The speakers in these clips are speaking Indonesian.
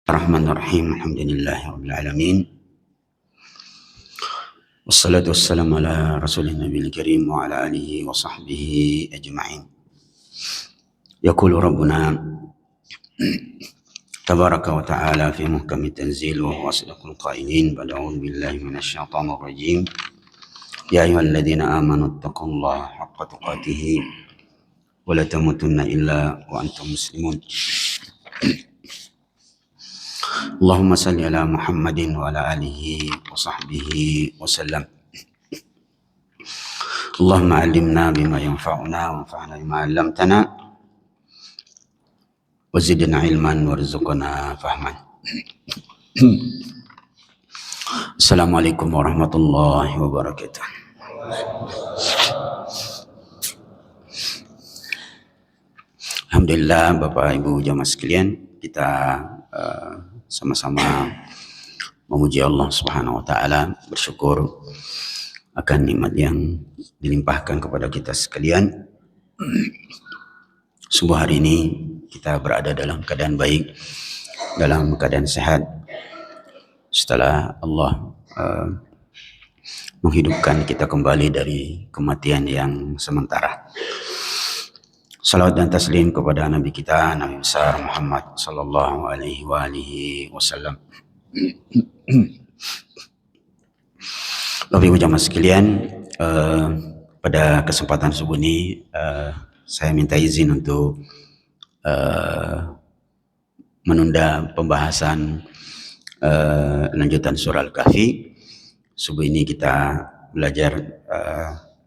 الرحمن الرحيم الحمد لله رب العالمين والصلاة والسلام على رسول النبي الكريم وعلى آله وصحبه أجمعين. يقول ربنا تبارك وتعالى في محكم التنزيل وهو أصدق القائلين بعد أعوذ بالله من الشيطان الرجيم يا أيها الذين آمنوا اتقوا الله حق تقاته ولا تموتن إلا وأنتم مسلمون. اللهم صل على محمد وعلى آله وصحبه وسلم. اللهم علمنا بما ينفعنا وانفعنا بما علمتنا وزدنا علما وارزقنا فهما. السلام عليكم ورحمة الله وبركاته. Alhamdulillah Bapak Ibu jamaah sekalian, kita sama-sama memuji Allah Subhanahu wa taala, bersyukur akan nikmat yang dilimpahkan kepada kita sekalian. Subuh hari ini kita berada dalam keadaan baik, dalam keadaan sehat setelah Allah menghidupkan kita kembali dari kematian yang sementara. Salawat dan taslim kepada Nabi kita, Nabi besar Muhammad sallallahu alaihi wasallam. Bapak Ibu jamaah sekalian, pada kesempatan subuh ini saya minta izin untuk menunda pembahasan lanjutan surah Al-Kahfi. Subuh ini kita belajar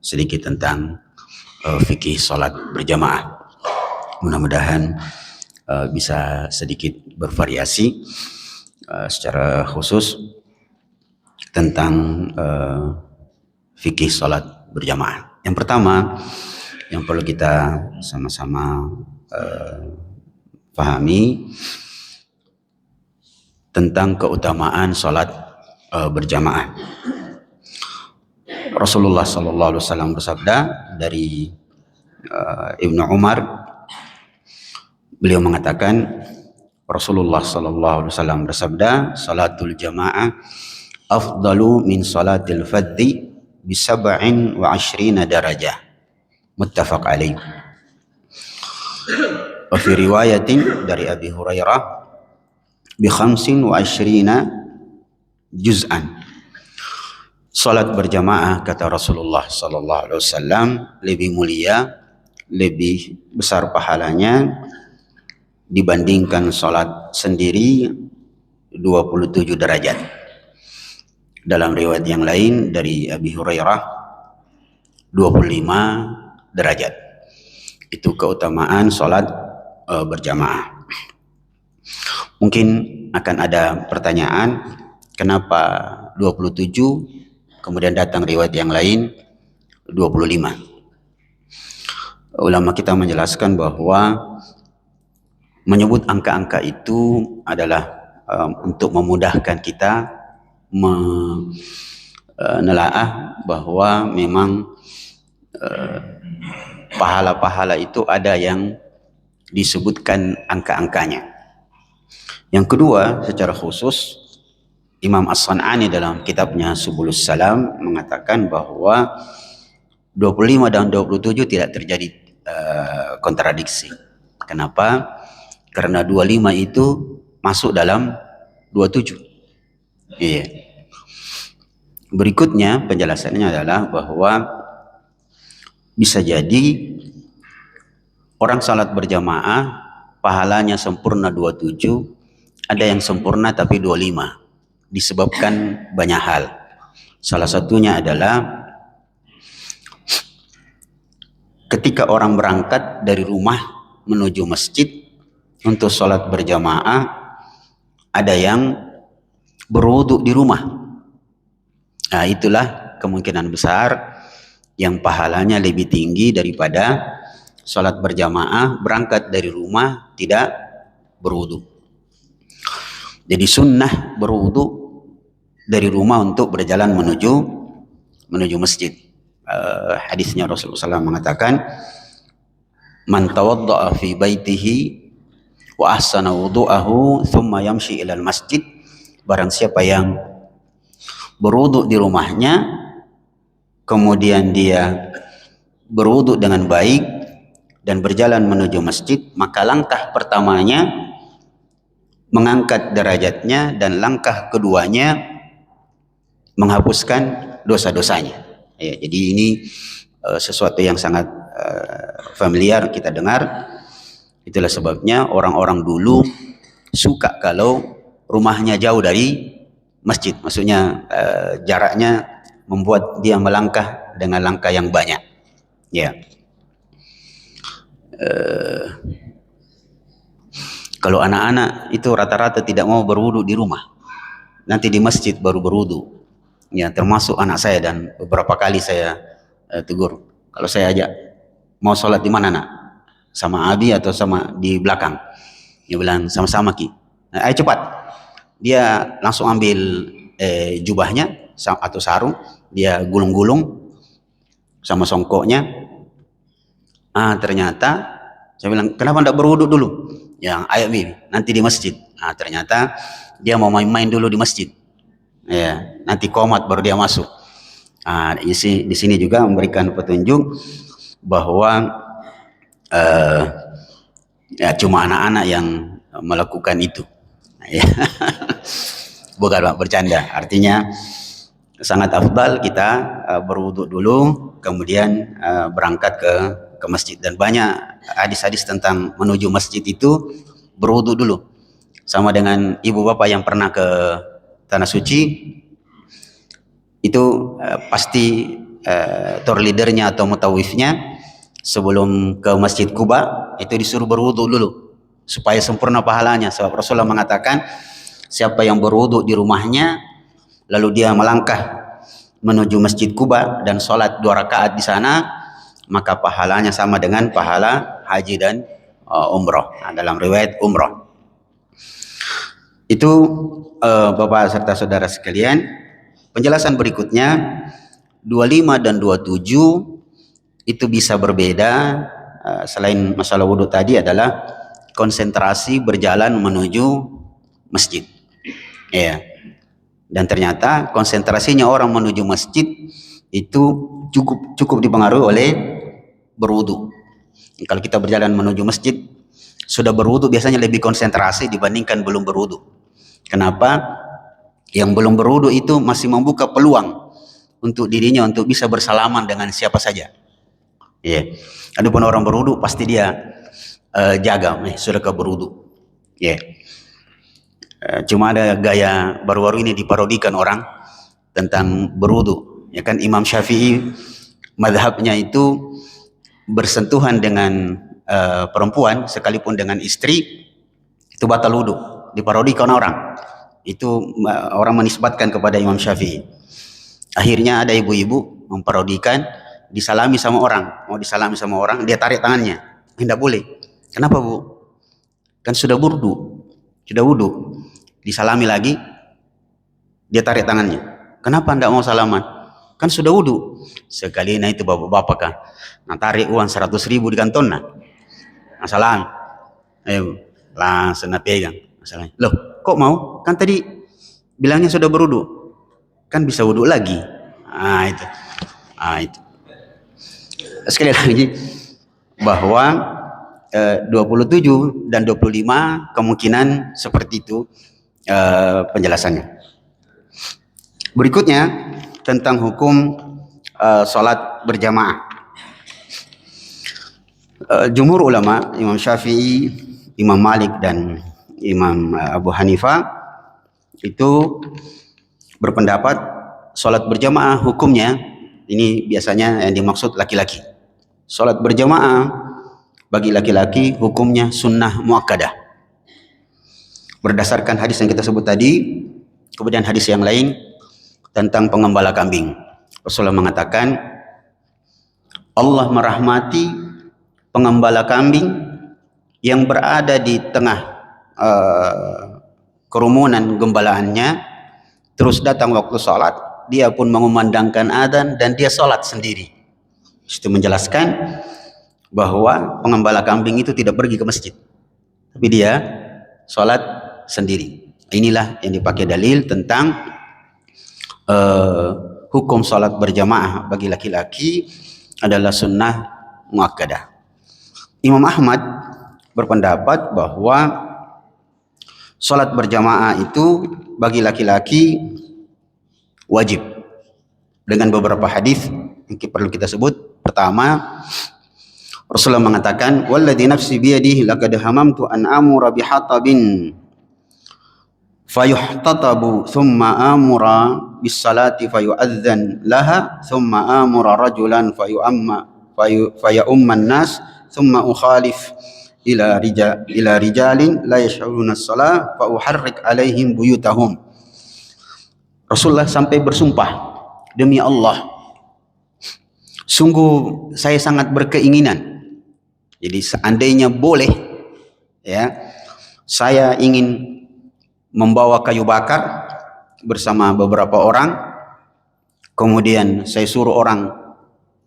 sedikit tentang fikih salat berjamaah. Mudah-mudahan bisa sedikit bervariasi secara khusus tentang fikih salat berjamaah. Yang pertama yang perlu kita sama-sama pahami tentang keutamaan salat berjamaah. Rasulullah sallallahu alaihi wasallam bersabda dari Ibnu Umar, beliau mengatakan Rasulullah sallallahu alaihi wasallam bersabda, salatul jamaah afdalu min salatil fadhi bi 27 darajah, muttafaq alaih. Wa fi riwayatin dari Abi Hurairah bi 25 juz'an. Salat berjamaah, kata Rasulullah sallallahu alaihi wasallam, lebih mulia, lebih besar pahalanya dibandingkan salat sendiri 27 derajat. Dalam riwayat yang lain dari Abi Hurairah 25 derajat. Itu keutamaan salat berjamaah. Mungkin akan ada pertanyaan, kenapa 27 kemudian datang riwayat yang lain 25. Ulama kita menjelaskan bahwa menyebut angka-angka itu adalah untuk memudahkan kita menelaah bahwa memang pahala-pahala itu ada yang disebutkan angka-angkanya. Yang kedua, secara khusus Imam As-San'ani dalam kitabnya Subulus Salam mengatakan bahwa 25 dan 27 tidak terjadi kontradiksi. Kenapa? Karena 25 itu masuk dalam 27. Iya. Berikutnya penjelasannya adalah bahwa bisa jadi orang salat berjamaah pahalanya sempurna 27, ada yang sempurna tapi 25. Disebabkan banyak hal. Salah satunya adalah ketika orang berangkat dari rumah menuju masjid untuk sholat berjamaah, ada yang berwudu di rumah. Nah, itulah kemungkinan besar yang pahalanya lebih tinggi daripada sholat berjamaah berangkat dari rumah tidak berwudu. Jadi sunnah berwudu dari rumah untuk berjalan menuju masjid. Hadisnya Rasulullah SAW mengatakan, man tawadda'a fi baitihi wa ahsana wudu'ahu thumma yamshi ilal masjid. Barang siapa yang berwudu di rumahnya, kemudian dia berwudu dengan baik dan berjalan menuju masjid, maka langkah pertamanya mengangkat derajatnya dan langkah keduanya menghapuskan dosa-dosanya. Ya, jadi ini sesuatu yang sangat familiar kita dengar. Itulah sebabnya orang-orang dulu suka kalau rumahnya jauh dari masjid. Maksudnya jaraknya membuat dia melangkah dengan langkah yang banyak. Ya. Kalau anak-anak itu rata-rata tidak mau berwudu di rumah, nanti di masjid baru berwudu. Ya, termasuk anak saya, dan beberapa kali saya tegur. Kalau saya ajak, mau sholat di mana nak? Sama Abi atau sama di belakang? Dia bilang sama-sama Ki. Ayo cepat. Dia langsung ambil jubahnya atau sarung, dia gulung-gulung sama songkoknya. Ternyata saya bilang, kenapa tidak berwudu dulu? Ya, ayo Bi, nanti di masjid. Ternyata dia mau main-main dulu di masjid. Ya, nanti qomat baru dia masuk. Di sini juga memberikan petunjuk bahwa ya cuma anak-anak yang melakukan itu. Ya. Bukan Pak, bercanda. Artinya sangat afdal kita berwudu dulu, kemudian berangkat ke masjid. Dan banyak hadis-hadis tentang menuju masjid itu berwudu dulu. Sama dengan ibu bapak yang pernah ke Tanah Suci, itu pasti tour leadernya atau mutawifnya sebelum ke Masjid Kuba itu disuruh berwudu dulu supaya sempurna pahalanya. Sebab Rasulullah mengatakan, siapa yang berwudu di rumahnya lalu dia melangkah menuju Masjid Kuba dan sholat 2 rakaat di sana, maka pahalanya sama dengan pahala haji dan umroh. Dalam riwayat umroh. Itu Bapak serta saudara sekalian, penjelasan berikutnya 25 dan 27 itu bisa berbeda. Selain masalah wudhu tadi adalah konsentrasi berjalan menuju masjid. Ya. Dan ternyata konsentrasinya orang menuju masjid itu cukup dipengaruhi oleh berwudhu. Kalau kita berjalan menuju masjid sudah berwudhu biasanya lebih konsentrasi dibandingkan belum berwudhu. Kenapa? Yang belum berwudhu itu masih membuka peluang untuk dirinya untuk bisa bersalaman dengan siapa saja. Ya. Adapun orang berwudhu pasti dia jaga, sudah ke berwudhu. Ya. Cuma ada gaya baru-baru ini diparodikan orang tentang berwudhu. Ya kan, Imam Syafi'i mazhabnya itu bersentuhan dengan perempuan sekalipun dengan istri itu batal wudhu. Diparodikan orang. Itu orang menisbatkan kepada Imam Syafi'i. Akhirnya ada ibu-ibu memparodikan, disalami sama orang, mau disalami sama orang, dia tarik tangannya. Tidak boleh. Kenapa Bu? Kan sudah wudhu. Sudah wudhu. Disalami lagi, dia tarik tangannya. Kenapa tidak mau salaman? Kan sudah wudhu. Sekali itu bapak-bapak kan, nah tarik uang 100.000 di kantong nah. Salam. Ayo, langsung pegang. Masalahnya, loh kok mau? Kan tadi bilangnya sudah berwudhu, kan bisa wudhu lagi. Itu. Sekali lagi bahwa 27 dan 25 kemungkinan seperti itu penjelasannya. Berikutnya tentang hukum sholat berjamaah. Jumhur ulama, Imam Syafi'i, Imam Malik dan Imam Abu Hanifah itu berpendapat sholat berjamaah hukumnya, ini biasanya yang dimaksud laki-laki. Sholat berjamaah bagi laki-laki hukumnya sunnah muakkadah. Berdasarkan hadis yang kita sebut tadi, kemudian hadis yang lain tentang pengembala kambing. Rasulullah mengatakan, Allah merahmati pengembala kambing yang berada di tengah kerumunan gembalaannya, terus datang waktu sholat, dia pun mengumandangkan adzan dan dia sholat sendiri. Itu menjelaskan bahwa pengembala kambing itu tidak pergi ke masjid, tapi dia sholat sendiri. Inilah yang dipakai dalil tentang hukum sholat berjamaah bagi laki-laki adalah sunnah muakkadah. Imam Ahmad berpendapat bahwa sholat berjamaah itu bagi laki-laki wajib dengan beberapa hadis yang perlu kita sebut. Pertama, Rasulullah mengatakan, "Walladzi nafsi biyadihi laqad hamamtu an amura bihatabin fayuhtatabu thumma amura bis salati fayu'adzan laha thumma amura rajulan fayumman nas thumma ukhalif ila rijalin la yash'uruna as-salah fa uharrik alaihim buyutahum." Rasulullah sampai bersumpah, demi Allah, sungguh saya sangat berkeinginan, jadi seandainya boleh, ya, saya ingin membawa kayu bakar bersama beberapa orang, kemudian saya suruh orang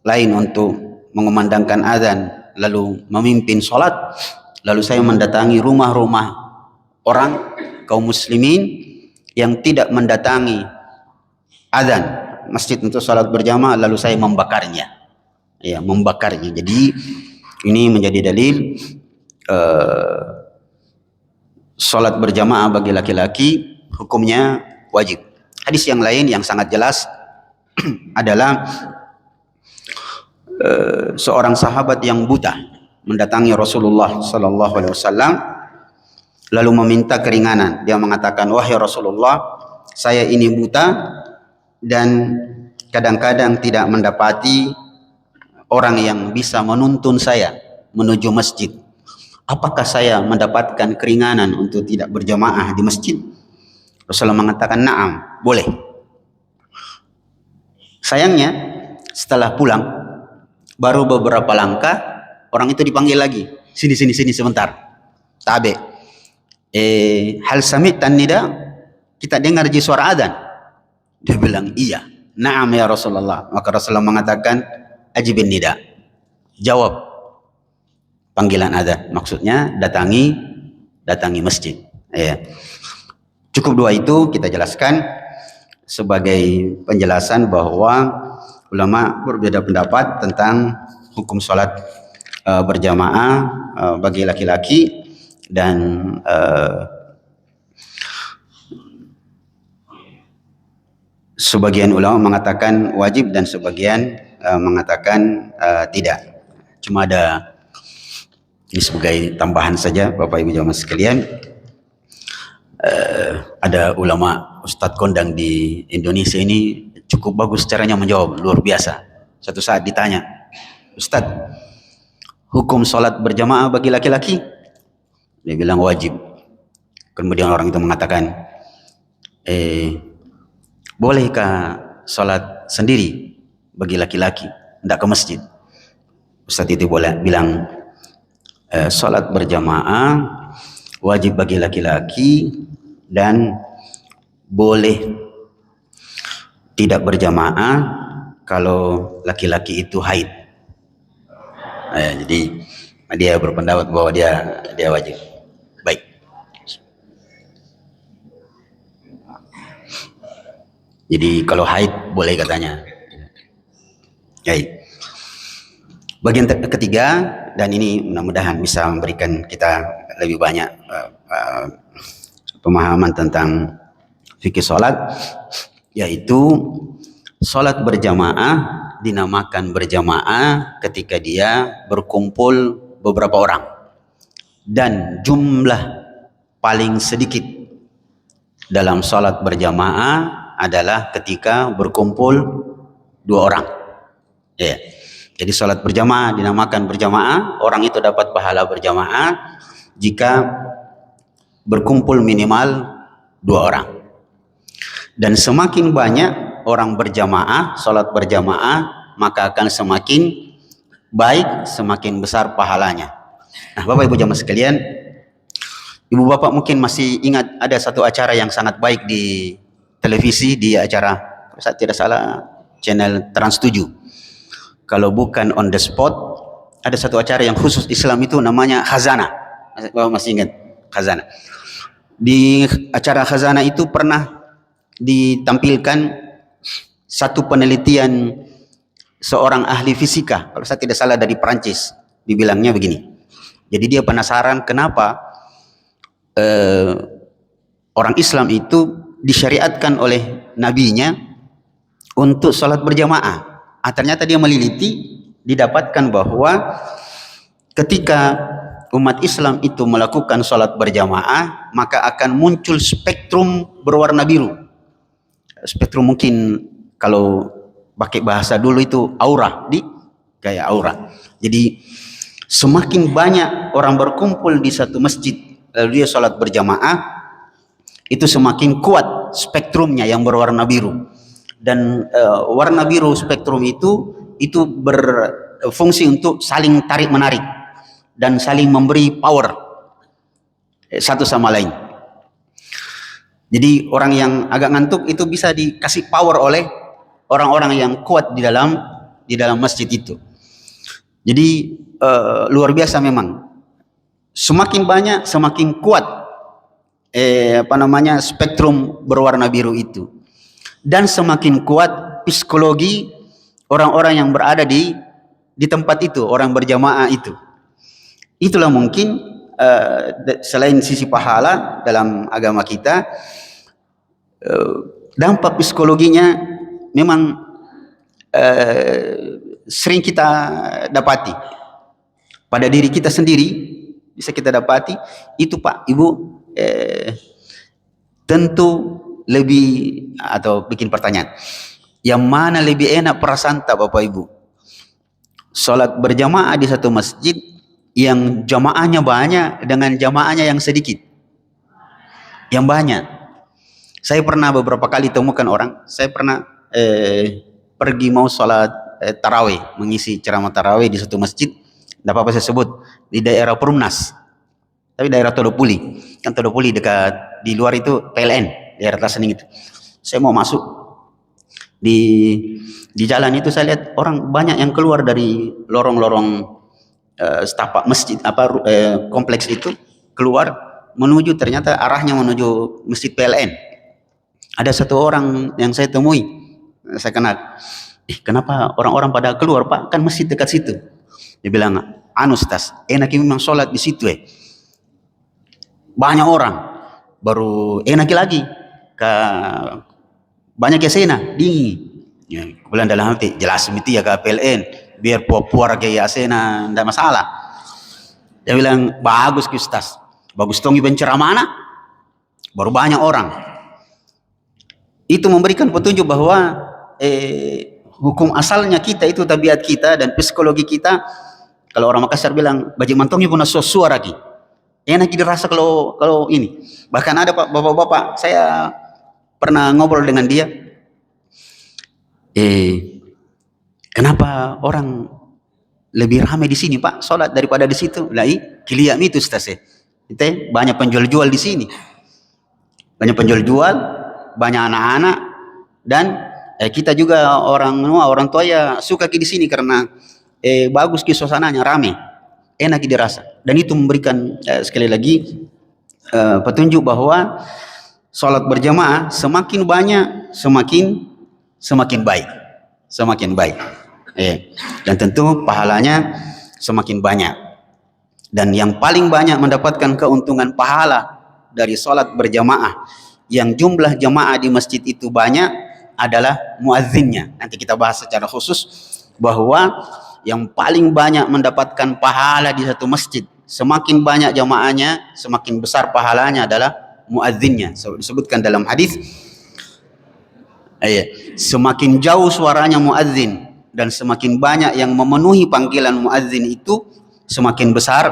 lain untuk mengumandangkan azan, lalu memimpin sholat, lalu saya mendatangi rumah-rumah orang kaum muslimin yang tidak mendatangi azan masjid untuk sholat berjamaah, lalu saya membakarnya, ya, membakarnya. Jadi ini menjadi dalil sholat berjamaah bagi laki-laki hukumnya wajib. Hadis yang lain yang sangat jelas adalah seorang sahabat yang buta mendatangi Rasulullah sallallahu alaihi wasallam lalu meminta keringanan. Dia mengatakan, "Wahai Rasulullah, saya ini buta dan kadang-kadang tidak mendapati orang yang bisa menuntun saya menuju masjid. Apakah saya mendapatkan keringanan untuk tidak berjamaah di masjid?" Rasulullah mengatakan, "Na'am, boleh." Sayangnya setelah pulang baru beberapa langkah orang itu dipanggil lagi, "Sini sebentar. Tabe. Hal sami'tan nida? Kita dengar je suara azan." Dia bilang, "Iya." "Na'am ya Rasulullah." Maka Rasulullah mengatakan, "Ajibin nida." Jawab panggilan azan. Maksudnya datangi masjid. Ya. Cukup dua itu kita jelaskan sebagai penjelasan bahwa ulama berbeda pendapat tentang hukum sholat berjamaah bagi laki-laki, dan sebagian ulama mengatakan wajib dan sebagian mengatakan tidak. Cuma ada ini sebagai tambahan saja, Bapak Ibu jamaah sekalian, ada ulama Ustadz kondang di Indonesia ini cukup bagus caranya menjawab, luar biasa. Satu saat ditanya, "Ustadz, hukum sholat berjamaah bagi laki-laki?" Dia bilang wajib. Kemudian orang itu mengatakan, "Bolehkah sholat sendiri bagi laki-laki, tidak ke masjid?" Ustadz itu bilang, sholat berjamaah wajib bagi laki-laki dan boleh tidak berjamaah kalau laki-laki itu haid. Jadi dia berpendapat bahwa dia wajib. Baik. Jadi kalau haid boleh katanya. Baik. Bagian ketiga, dan ini mudah-mudahan bisa memberikan kita lebih banyak pemahaman tentang fikih sholat, yaitu sholat berjamaah dinamakan berjamaah ketika dia berkumpul beberapa orang, dan jumlah paling sedikit dalam sholat berjamaah adalah ketika berkumpul 2 orang. Ya. Jadi sholat berjamaah dinamakan berjamaah, orang itu dapat pahala berjamaah jika berkumpul minimal 2 orang. Dan semakin banyak orang berjamaah, sholat berjamaah, maka akan semakin baik, semakin besar pahalanya. Nah, Bapak Ibu jamaah sekalian, Ibu Bapak mungkin masih ingat ada satu acara yang sangat baik di televisi, di acara, kalau saya tidak salah, channel Trans 7. Kalau bukan On The Spot, ada satu acara yang khusus Islam itu namanya Khazanah. masih ingat khazanah. Di acara khazanah itu pernah ditampilkan satu penelitian seorang ahli fisika, kalau saya tidak salah dari Perancis. Dibilangnya begini. Jadi dia penasaran kenapa orang Islam itu disyariatkan oleh nabinya untuk sholat berjamaah. Ternyata dia meliti, didapatkan bahwa ketika umat Islam itu melakukan sholat berjamaah, maka akan muncul spektrum berwarna biru. Spektrum mungkin kalau pakai bahasa dulu itu aura, kayak aura. Jadi semakin banyak orang berkumpul di satu masjid lalu dia sholat berjamaah, itu semakin kuat spektrumnya yang berwarna biru. Dan warna biru spektrum itu berfungsi untuk saling tarik menarik dan saling memberi power satu sama lain. Jadi orang yang agak ngantuk itu bisa dikasih power oleh orang-orang yang kuat di dalam masjid itu. Jadi luar biasa memang. Semakin banyak, semakin kuat spektrum berwarna biru itu. Dan semakin kuat psikologi orang-orang yang berada di tempat itu, orang berjamaah itu. Itulah mungkin selain sisi pahala dalam agama kita, dampak psikologinya memang sering kita dapati pada diri kita sendiri, bisa kita dapati itu Pak Ibu. Tentu lebih, atau bikin pertanyaan, yang mana lebih enak perasaan tak Bapak Ibu? Sholat berjamaah di satu masjid yang jamaahnya banyak dengan jamaahnya yang sedikit. Yang banyak. Saya pernah beberapa kali temukan orang, saya pernah pergi mau sholat tarawih, mengisi ceramah tarawih di satu masjid, tidak apa-apa saya sebut, di daerah Perumnas, tapi daerah Todopuli. Kan Todopuli dekat, di luar itu PLN, daerah Tasening itu. Saya mau masuk, di jalan itu saya lihat orang banyak yang keluar dari lorong-lorong setapak masjid, kompleks itu, keluar menuju, ternyata arahnya menuju masjid PLN. Ada satu orang yang saya temui, saya kenal, kenapa orang-orang pada keluar Pak, kan masjid dekat situ. Dia bilang, Ustaz, enak memang sholat di situ banyak orang, baru enak lagi banyak Yasena dingin. Ya, bilang dalam hati, jelas itu ya ke PLN, biar puar kayak Yasena, tidak masalah. Dia bilang, bagus Ustaz, bagus tongi penceramana, baru banyak orang. Itu memberikan petunjuk bahwa hukum asalnya kita itu, tabiat kita dan psikologi kita. Kalau orang Makassar bilang, bajing mantongnya punya suara lagi. Enak dirasa kalau ini. Bahkan ada Pak, bapak-bapak, saya pernah ngobrol dengan dia. Kenapa orang lebih ramai di sini Pak sholat daripada di situ? Kiliam itu Ustaz. Banyak penjual-jual di sini. Banyak penjual-jual, banyak anak-anak, dan kita juga orang tua ya suka di sini karena bagus suasananya, ramai, enak dirasa. Dan itu memberikan sekali lagi petunjuk bahwa sholat berjamaah semakin banyak, semakin baik, semakin baik. Dan tentu pahalanya semakin banyak. Dan yang paling banyak mendapatkan keuntungan pahala dari sholat berjamaah yang jumlah jamaah di masjid itu banyak adalah muazzinnya. Nanti kita bahas secara khusus bahwa yang paling banyak mendapatkan pahala di satu masjid, semakin banyak jamaahnya, semakin besar pahalanya adalah muazzinnya. Disebutkan dalam hadis, semakin jauh suaranya muazzin dan semakin banyak yang memenuhi panggilan muazzin itu, semakin besar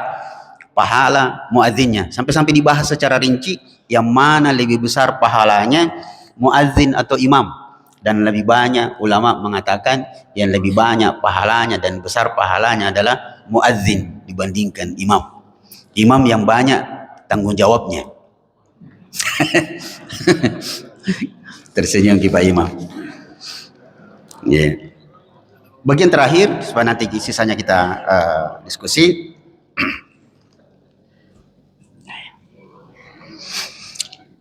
pahala muazzinnya. Sampai-sampai dibahas secara rinci yang mana lebih besar pahalanya, muazzin atau imam. Dan lebih banyak ulama mengatakan yang lebih banyak pahalanya dan besar pahalanya adalah muazzin dibandingkan imam. Imam yang banyak tanggung jawabnya. Tersenyum Pak Imam. Bagian terakhir supaya nanti sisanya kita diskusi.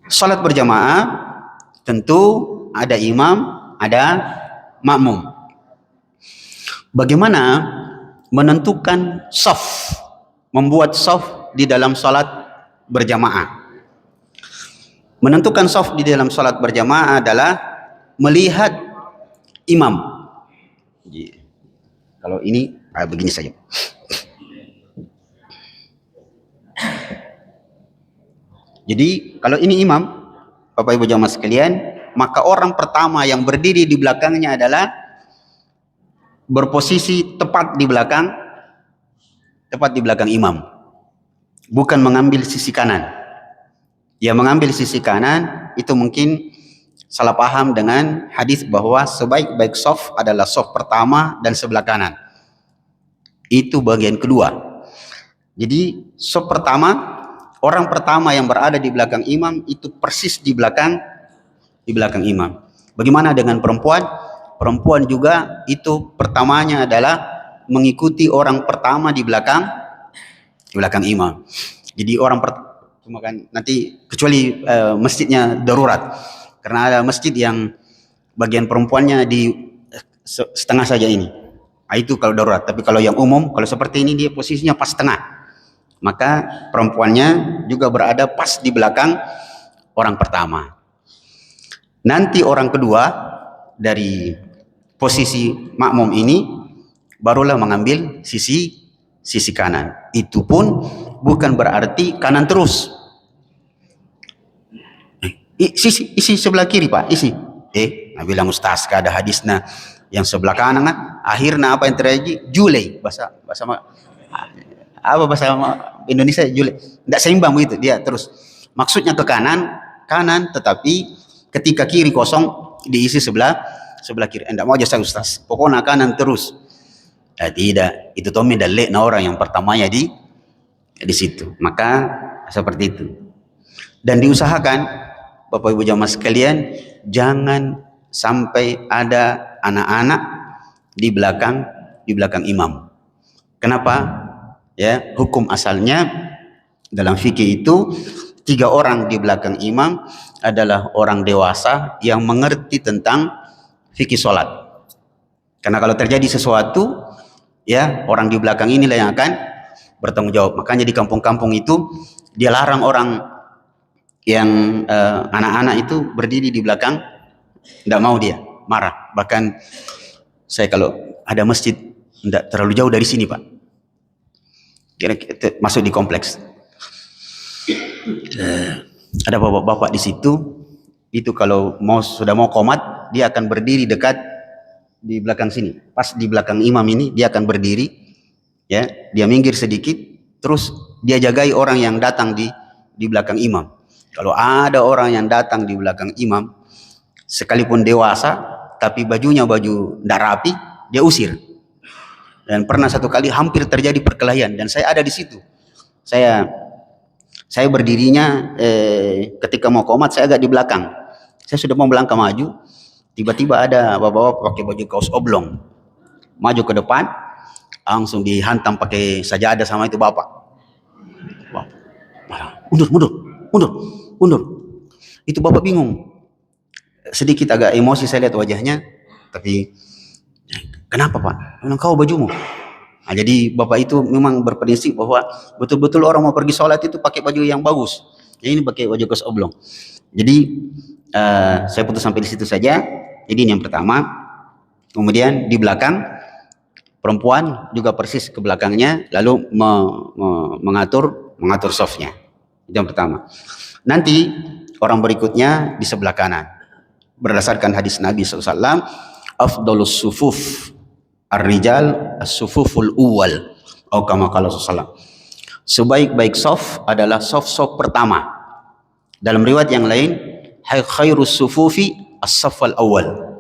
Salat berjamaah tentu ada imam, ada makmum. Bagaimana menentukan saf, membuat saf di dalam salat berjamaah? Menentukan saf di dalam salat berjamaah adalah melihat imam. Kalau ini begini saja. Jadi kalau ini imam, Bapak Ibu jamaah sekalian, maka orang pertama yang berdiri di belakangnya adalah berposisi tepat di belakang imam, bukan mengambil sisi kanan. Yang mengambil sisi kanan itu mungkin salah paham dengan hadis bahwa sebaik-baik saf adalah saf pertama dan sebelah kanan. Itu bagian kedua. Jadi saf pertama, orang pertama yang berada di belakang imam itu persis di belakang imam. Bagaimana dengan perempuan? Perempuan juga itu pertamanya adalah mengikuti orang pertama di belakang imam. Jadi orang cuma kan nanti kecuali masjidnya darurat, karena ada masjid yang bagian perempuannya di setengah saja ini. Itu kalau darurat. Tapi kalau yang umum, kalau seperti ini dia posisinya pas tengah, maka perempuannya juga berada pas di belakang orang pertama. Nanti orang kedua dari posisi makmum ini barulah mengambil sisi kanan. Itu pun bukan berarti kanan terus. Isi sebelah kiri Pak, isi. Bilang Ustaz, ada hadisnya yang sebelah kanan kan. Akhirnya apa yang terjadi? Julai, bahasa Indonesia julai. Tidak seimbang begitu dia terus. Maksudnya ke kanan, tetapi ketika kiri kosong diisi sebelah kiri. Tidak mau jasa Ustaz. Pokoknya kanan terus. Tidak, itu Tommy dalek orang yang pertamanya di situ. Maka seperti itu. Dan diusahakan Bapak Ibu jamaah sekalian, jangan sampai ada anak-anak di belakang imam. Kenapa? Ya, hukum asalnya dalam fikih itu 3 orang di belakang imam adalah orang dewasa yang mengerti tentang fikih sholat. Karena kalau terjadi sesuatu, ya orang di belakang inilah yang akan bertanggung jawab. Makanya di kampung-kampung itu dia larang orang yang anak-anak itu berdiri di belakang, tidak mau, dia marah. Bahkan saya kalau ada masjid tidak terlalu jauh dari sini Pak, kira-kira masuk di kompleks, ada bapak-bapak di situ, itu kalau sudah mau qomat, dia akan berdiri dekat di belakang sini, pas di belakang imam ini dia akan berdiri, ya dia minggir sedikit, terus dia jagai orang yang datang di belakang imam. Kalau ada orang yang datang di belakang imam, sekalipun dewasa, tapi bajunya baju tidak rapi, dia usir. Dan pernah satu kali hampir terjadi perkelahian, dan saya ada di situ. Saya berdirinya ketika mau qomat, saya agak di belakang. Saya sudah mau melangkah maju, tiba-tiba ada bapak-bapak pakai baju kaos oblong, maju ke depan, langsung dihantam pakai sajadah sama itu bapak. Mundur. Itu bapak bingung, sedikit agak emosi saya lihat wajahnya. Tapi kenapa Pak? Memang kau bajumu. Nah, jadi bapak itu memang berprinsip bahwa betul-betul orang mau pergi sholat itu pakai baju yang bagus. Ini pakai baju kaos oblong. Jadi saya putus sampai di situ saja. Jadi ini yang pertama. Kemudian di belakang perempuan juga persis ke belakangnya, lalu mengatur softnya. Itu yang pertama. Nanti orang berikutnya di sebelah kanan. Berdasarkan hadis Nabi SAW, afdalus sufuf ar-rijal as-sufuful uwal. Atau kama qala sallallahu. Sebaik-baik saf adalah saf pertama. Dalam riwayat yang lain, khairus sufufi as-saffal awal.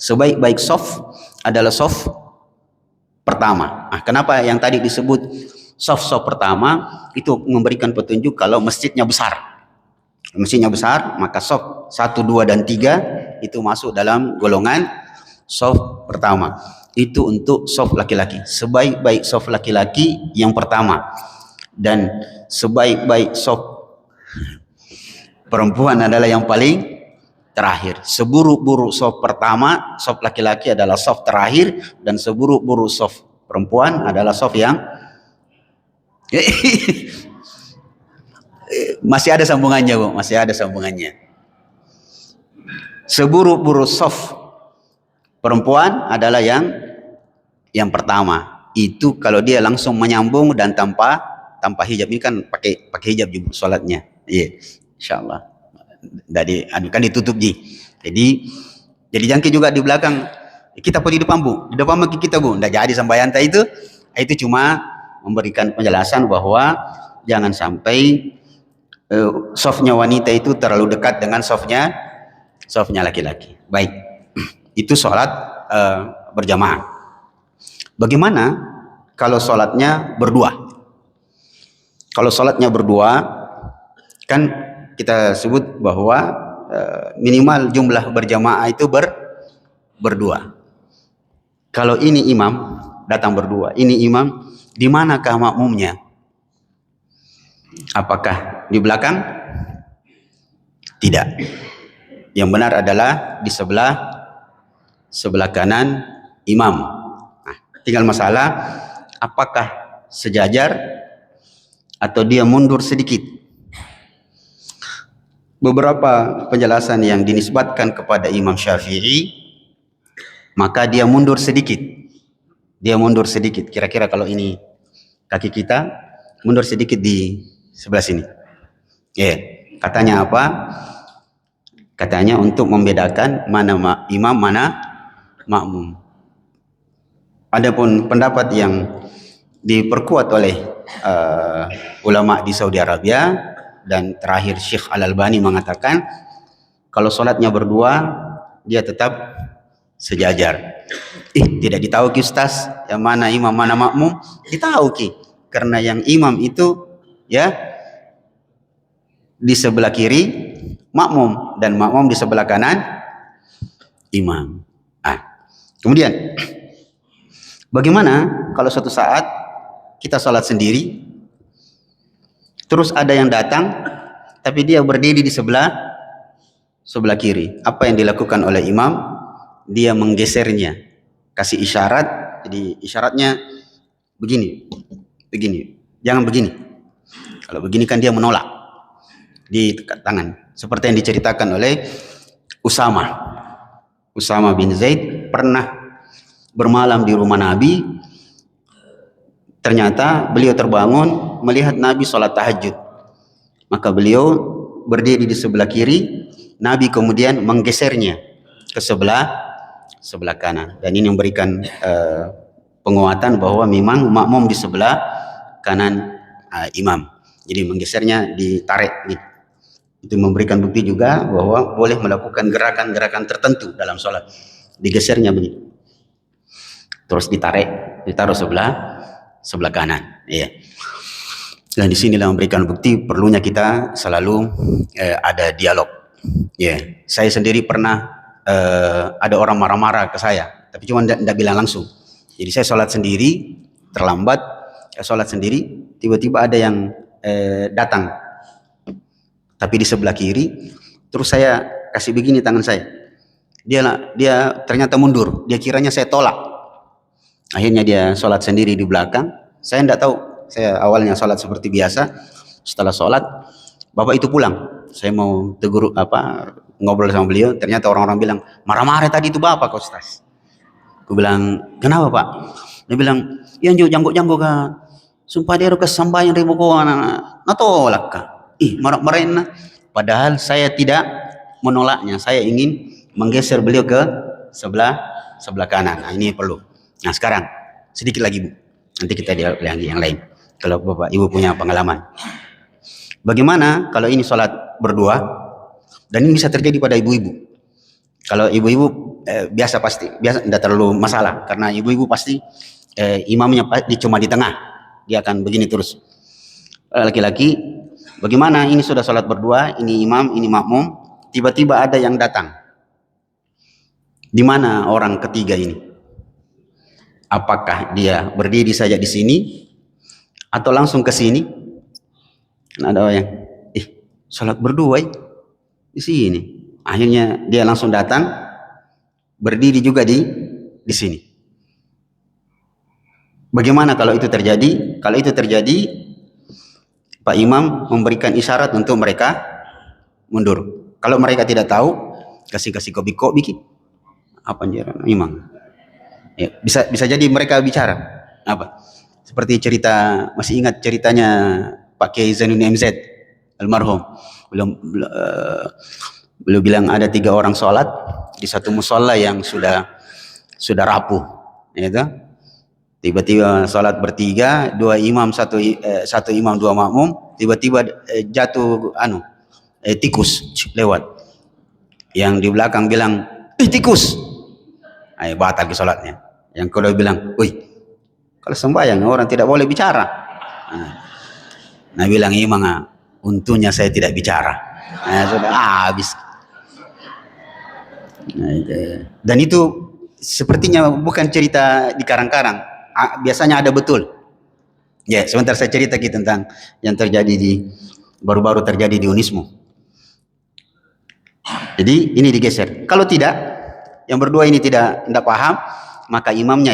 Sebaik-baik saf adalah saf pertama. Kenapa yang tadi disebut saf pertama? Itu memberikan petunjuk kalau masjidnya besar. Masjidnya besar, maka saf 1, 2, dan 3 itu masuk dalam golongan saf pertama. Itu untuk saf laki-laki. Sebaik-baik saf laki-laki yang pertama, dan sebaik-baik saf Perempuan adalah yang paling terakhir. Seburuk-buruk saf pertama, saf laki-laki adalah saf terakhir, dan seburuk-buruk saf perempuan adalah saf yang masih ada sambungannya, Bu, masih ada sambungannya. Seburuk-buruk saf perempuan adalah yang pertama. Itu kalau dia langsung menyambung dan tanpa hijab. Ini kan pakai hijab juga sholatnya. Iya, insyaallah. Dari kan ditutup ji. Jadi jangki juga di belakang. Kita pun di depan, Bu. Di depan maki kita, Bu. Nggak jadi sambayan itu. Itu cuma memberikan penjelasan bahwa jangan sampai softnya wanita itu terlalu dekat dengan softnya laki-laki. Baik. Itu sholat berjamaah. Bagaimana kalau sholatnya berdua? Kalau sholatnya berdua, kan kita sebut bahwa minimal jumlah berjamaah itu berdua. Kalau ini imam datang berdua, ini imam, di manakah makmumnya? Apakah di belakang? Tidak. Yang benar adalah di sebelah kanan imam. Nah, tinggal masalah apakah sejajar atau dia mundur sedikit. Beberapa penjelasan yang dinisbatkan kepada Imam Syafi'i, maka dia mundur sedikit. Dia mundur sedikit. Kira-kira kalau ini kaki kita, mundur sedikit di sebelah sini. Katanya apa? Katanya untuk membedakan mana imam, mana makmum. Adapun pendapat yang diperkuat oleh ulama di Saudi Arabia, dan terakhir Syekh Al-Albani mengatakan kalau sholatnya berdua dia tetap sejajar. Tidak ditahu ki Ustaz, yang mana imam mana makmum? Ditahu ki, karena yang imam itu ya di sebelah kiri makmum, dan makmum di sebelah kanan imam. Kemudian bagaimana kalau suatu saat kita sholat sendiri, terus ada yang datang tapi dia berdiri di sebelah kiri? Apa yang dilakukan oleh imam? Dia menggesernya, kasih isyarat. Jadi isyaratnya begini, jangan begini. Kalau begini kan dia menolak, ditekan tangan, seperti yang diceritakan oleh Usama bin Zaid. Pernah bermalam di rumah Nabi. Ternyata beliau terbangun melihat Nabi sholat tahajud. Maka beliau berdiri di sebelah kiri, Nabi kemudian menggesernya ke sebelah kanan. Dan ini memberikan penguatan bahwa memang makmum di sebelah kanan imam. Jadi menggesernya ditarik. Itu memberikan bukti juga bahwa boleh melakukan gerakan-gerakan tertentu dalam sholat. Digesernya begitu. Terus ditaruh sebelah kanan. Dan di sinilah memberikan bukti perlunya kita selalu ada dialog. Saya sendiri pernah ada orang marah-marah ke saya, tapi cuma tidak bilang langsung. Jadi saya sholat sendiri, terlambat, sholat sendiri, tiba-tiba ada yang datang, tapi di sebelah kiri. Terus saya kasih begini tangan saya, dia ternyata mundur, dia kiranya saya tolak. Akhirnya dia sholat sendiri di belakang. Saya tidak tahu, saya awalnya sholat seperti biasa. Setelah sholat, bapak itu pulang. Saya mau tegur ngobrol sama beliau. Ternyata orang-orang bilang, marah-marah tadi itu bapak kok Ustaz. Aku bilang, kenapa Pak? Dia bilang, yang janggo-janggo ka, sumpah dia ke sambayan ribu ko natolak ka. Marah-marahin. Padahal saya tidak menolaknya. Saya ingin menggeser beliau ke sebelah kanan. Nah, ini perlu. Nah sekarang sedikit lagi Bu, nanti kita dialog yang lain. Kalau Bapak Ibu punya pengalaman, bagaimana kalau ini sholat berdua, dan ini bisa terjadi pada ibu-ibu. Kalau ibu-ibu biasa tidak terlalu masalah, karena ibu-ibu pasti imamnya cuma di tengah, dia akan begini terus. Laki-laki, bagaimana ini sudah sholat berdua, ini imam, ini makmum, tiba-tiba ada yang datang. Di mana orang ketiga ini? Apakah dia berdiri saja di sini atau langsung ke sini? Nah, ada yang sholat berdua, di sini. Akhirnya dia langsung datang, berdiri juga di sini. Bagaimana kalau itu terjadi? Kalau itu terjadi, Pak Imam memberikan isyarat untuk mereka mundur. Kalau mereka tidak tahu, kasih kopi apa anjir, Imam. Ya, bisa jadi mereka bicara apa? Seperti cerita, masih ingat ceritanya Pak Kiai Zainuddin MZ almarhum. Beliau bilang ada 3 orang sholat di satu musola yang sudah rapuh, ya itu. Tiba-tiba sholat bertiga, 2 imam, satu imam 2 makmum, tiba-tiba jatuh tikus lewat. Yang di belakang bilang, tikus. Ayo batal ke sholatnya. Yang kedua bilang, wih, kalau sembahyang orang tidak boleh bicara. Nah bilang imam, untungnya saya tidak bicara. Sudah habis. Dan itu sepertinya bukan cerita di karang-karang, biasanya ada betul. Ya, sebentar saya cerita tentang yang terjadi baru-baru terjadi di Unismu. Jadi ini digeser. Kalau tidak, yang berdua ini tidak paham, maka imamnya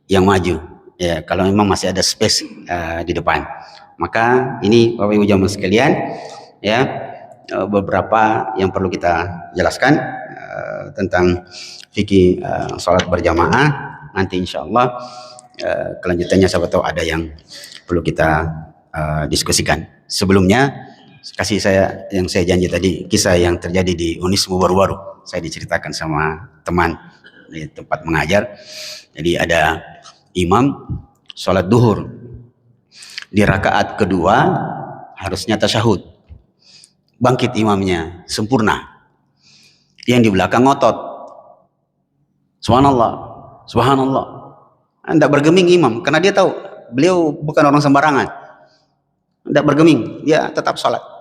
yang maju. Ya, kalau memang masih ada space di depan. Maka ini Bapak Ibu jamaah sekalian, ya, beberapa yang perlu kita jelaskan tentang fikih sholat berjamaah. Nanti insya Allah kelanjutannya siapa tahu ada yang perlu kita diskusikan. Sebelumnya yang saya janji tadi, kisah yang terjadi di Unismu baru-baru saya diceritakan sama teman di tempat mengajar. Jadi ada imam sholat duhur, di rakaat kedua harusnya tasyahud, bangkit imamnya sempurna, yang di belakang ngotot, subhanallah, subhanallah, tidak bergeming imam karena dia tahu beliau bukan orang sembarangan, tidak bergeming, dia tetap sholat.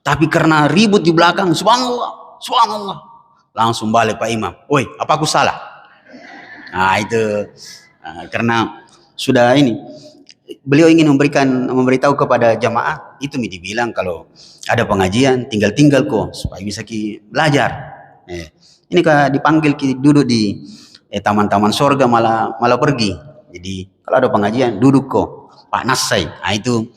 Tapi karena ribut di belakang, subhanallah, subhanallah, langsung balik Pak Imam, woi apa aku salah? Nah itu karena sudah ini, beliau ingin memberitahu kepada jamaah, itu dibilang kalau ada pengajian tinggal kok supaya bisa belajar. Ini kalau dipanggil duduk di taman-taman sorga malah pergi. Jadi kalau ada pengajian duduk kok Pak Nasai. Nah itu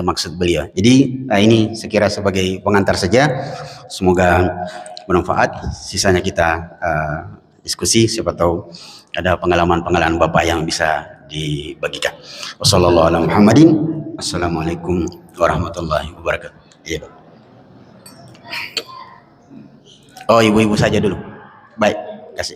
maksud beliau. Jadi ini sekira sebagai pengantar saja. Semoga bermanfaat. Sisanya kita diskusi, siapa tahu ada pengalaman Bapak yang bisa dibagikan. Wassalamualaikum warahmatullahi wabarakatuh. Iya, Pak. Oh, ibu-ibu saja dulu. Baik, kasih.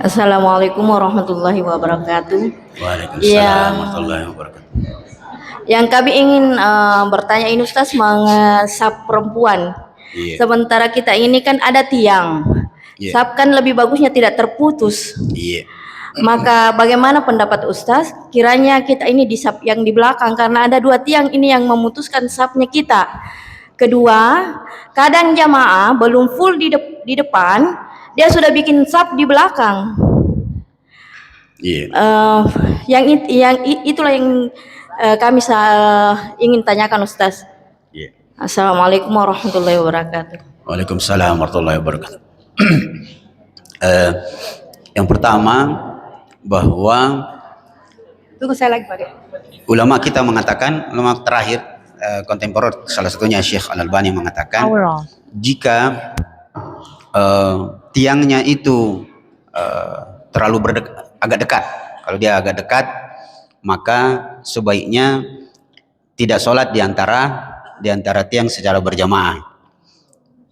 Assalamualaikum warahmatullahi wabarakatuh. Waalaikumsalam warahmatullahi wabarakatuh. Yang kami ingin bertanya ini Ustaz mengenai saf perempuan. Sementara kita ini kan ada tiang. Saf kan lebih bagusnya tidak terputus. Maka bagaimana pendapat Ustaz? Kiranya kita ini di saf yang di belakang karena ada 2 tiang ini yang memutuskan safnya kita. Kedua, kadang jamaah belum full di depan, dia sudah bikin saf di belakang. Itulah yang kami ingin tanyakan Ustaz. Assalamualaikum warahmatullahi wabarakatuh. Waalaikumsalam warahmatullahi wabarakatuh. Yang pertama bahwa Tunggu saya lagi Pak. Ulama kita mengatakan, ulama terakhir kontemporer, salah satunya Syekh Al-Albani mengatakan, jika tiangnya itu terlalu agak dekat, kalau dia agak dekat, maka sebaiknya tidak sholat di antara tiang secara berjamaah.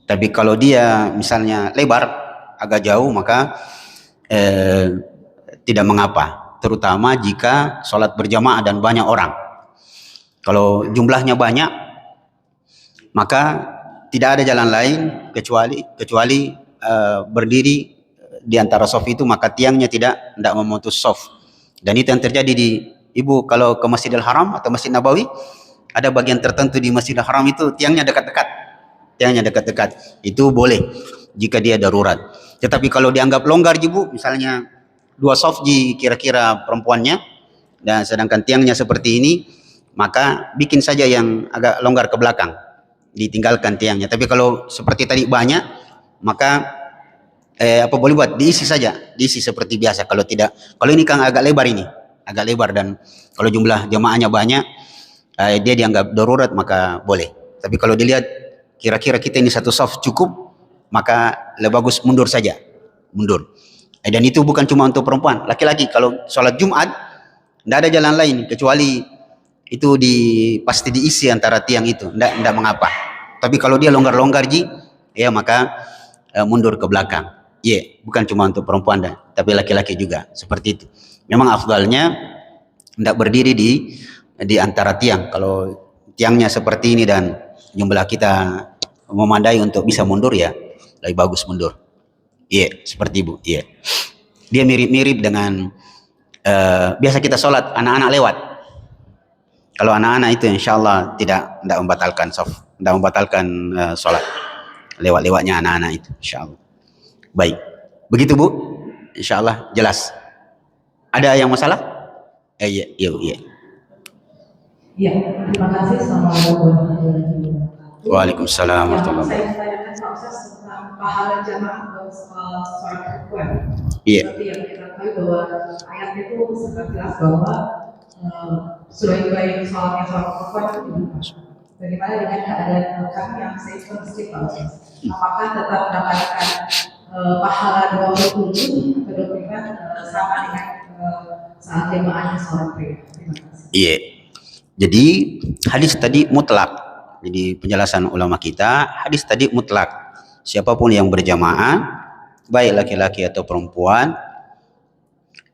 Tapi kalau dia misalnya lebar agak jauh, maka tidak mengapa, terutama jika sholat berjamaah dan banyak orang. Kalau jumlahnya banyak, maka tidak ada jalan lain kecuali berdiri di antara soft itu, maka tiangnya tidak memutus soft. Dan itu yang terjadi di ibu kalau ke Masjidil Haram atau Masjid Nabawi, ada bagian tertentu di Masjidil Haram itu tiangnya dekat-dekat. Itu boleh jika dia darurat. Tetapi kalau dianggap longgar ibu, misalnya 2 soft kira-kira perempuannya, dan sedangkan tiangnya seperti ini, maka bikin saja yang agak longgar ke belakang, ditinggalkan tiangnya. Tapi kalau seperti tadi banyak, maka apa boleh buat, diisi seperti biasa. Kalau ini kan agak lebar dan kalau jumlah jamaahnya banyak, dia dianggap darurat, maka boleh. Tapi kalau dilihat kira-kira kita ini 1 soft cukup, maka lebih bagus mundur saja. Dan itu bukan cuma untuk perempuan, laki-laki kalau sholat Jumat tidak ada jalan lain kecuali itu pasti diisi antara tiang itu, tidak mengapa. Tapi kalau dia longgar-longgar ya maka mundur ke belakang. Bukan cuma untuk perempuan tapi laki-laki juga seperti itu. Memang afdalnya tidak berdiri di antara tiang. Kalau tiangnya seperti ini dan jumlah kita memandai untuk bisa mundur, ya lebih bagus mundur. Seperti ibu. Dia mirip-mirip dengan biasa kita sholat anak-anak lewat. Kalau anak-anak itu insya Allah tidak membatalkan sholat lewat-lewatnya anak-anak itu, insya Allah. Baik, begitu Bu, insya Allah jelas. Ada yang masalah? Iya. Iya, terima kasih. Assalamualaikum warahmatullahi wabarakatuh. Waalaikumsalam warahmatullahi wabarakatuh. Saya tanyakan Pak Ustaz tentang pahala jamaah sholat perempuan. Iya. Seperti yang kita tahu bahwa ayat itu sangat jelas bahwa sebaik-baik sholat perempuan itu bagaimana dengan keadaan kami yang saya ke masjid Pak Ustaz? Apakah tetap mendapatkan pahala 27 atau 25 sama dengan saat jamaahnya sholat pria? Terima kasih. Iya. Jadi hadis tadi mutlak. Jadi penjelasan ulama kita, hadis tadi mutlak. Siapapun yang berjamaah, baik laki-laki atau perempuan,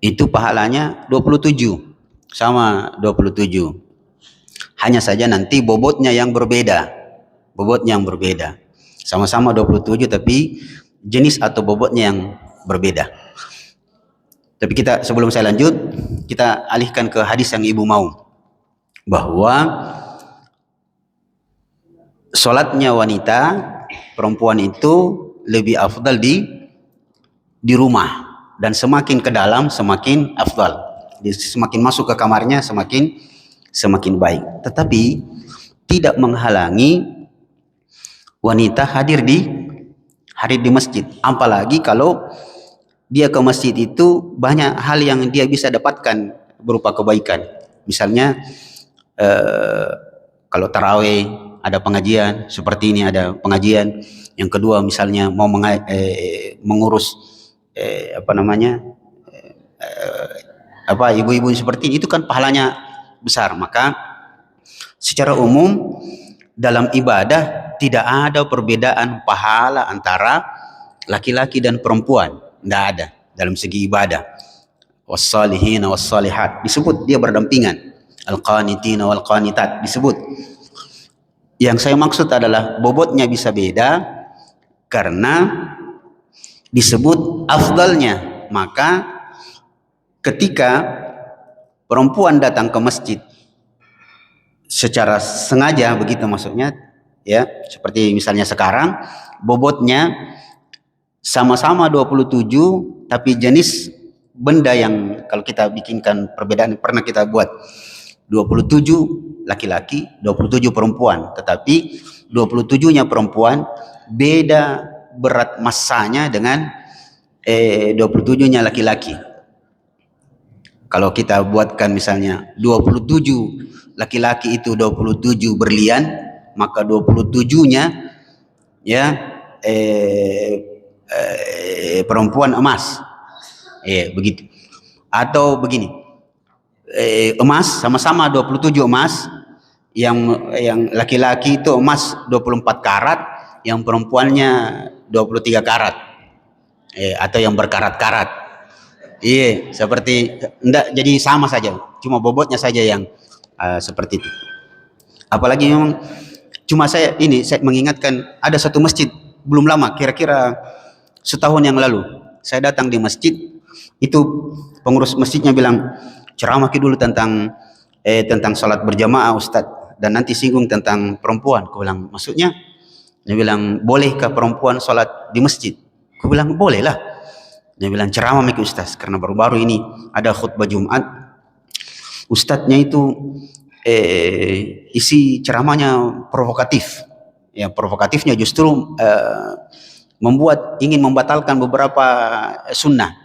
itu pahalanya 27. Sama 27. Hanya saja nanti bobotnya yang berbeda. Sama-sama 27 tapi jenis atau bobotnya yang berbeda. Tapi sebelum saya lanjut, kita alihkan ke hadis yang ibu mau, bahwa sholatnya wanita perempuan itu lebih afdal di rumah, dan semakin ke dalam semakin afdal. Semakin masuk ke kamarnya semakin baik. Tetapi tidak menghalangi wanita hadir di masjid, apalagi kalau dia ke masjid itu banyak hal yang dia bisa dapatkan berupa kebaikan. Misalnya kalau tarawih ada pengajian, seperti ini ada pengajian. Yang kedua misalnya mau mengurus ibu-ibu seperti ini, itu kan pahalanya besar. Maka secara umum dalam ibadah tidak ada perbedaan pahala antara laki-laki dan perempuan, tidak ada dalam segi ibadah. Wassalihin wassalihat disebut dia berdampingan, al-qanitin wal qanitat disebut. Yang saya maksud adalah bobotnya bisa beda karena disebut afdalnya. Maka ketika perempuan datang ke masjid secara sengaja, begitu maksudnya, ya seperti misalnya sekarang bobotnya sama-sama 27 tapi jenis benda yang kalau kita bikinkan perbedaan, pernah kita buat 27 laki-laki, 27 perempuan, tetapi 27-nya perempuan beda berat massanya dengan 27-nya laki-laki. Kalau kita buatkan misalnya 27 laki-laki itu 27 berlian, maka 27-nya perempuan emas. Begitu. Atau begini, emas sama-sama 27 emas, yang laki-laki itu emas 24 karat, yang perempuannya 23 karat, atau yang berkarat-karat. Seperti enggak, jadi sama saja, cuma bobotnya saja yang seperti itu. Apalagi memang saya mengingatkan ada satu masjid belum lama, kira-kira setahun yang lalu, saya datang di masjid, itu pengurus masjidnya bilang, ceramah dulu tentang salat berjamaah Ustadz, dan nanti singgung tentang perempuan. Aku bilang, maksudnya? Dia bilang, bolehkah perempuan salat di masjid? Aku bilang, boleh lah. Dia bilang, ceramah miki Ustadz, karena baru-baru ini ada khutbah Jumat. Ustadznya itu isi ceramahnya provokatif. Ya, provokatifnya justru ingin membatalkan beberapa sunnah.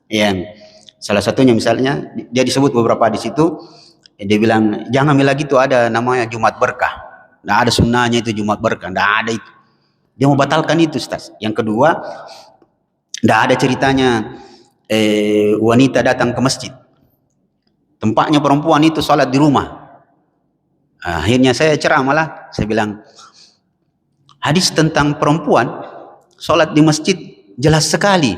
Yang salah satunya misalnya dia disebut beberapa di situ, dia bilang jangan bilang gitu, ada namanya Jumat berkah. Nggak ada sunnahnya itu Jumat berkah, nggak ada itu. Dia mau batalkan itu, Ustaz. Yang kedua, nggak ada ceritanya wanita datang ke masjid. Tempatnya perempuan itu sholat di rumah. Akhirnya saya ceramah lah, saya bilang hadis tentang perempuan sholat di masjid jelas sekali.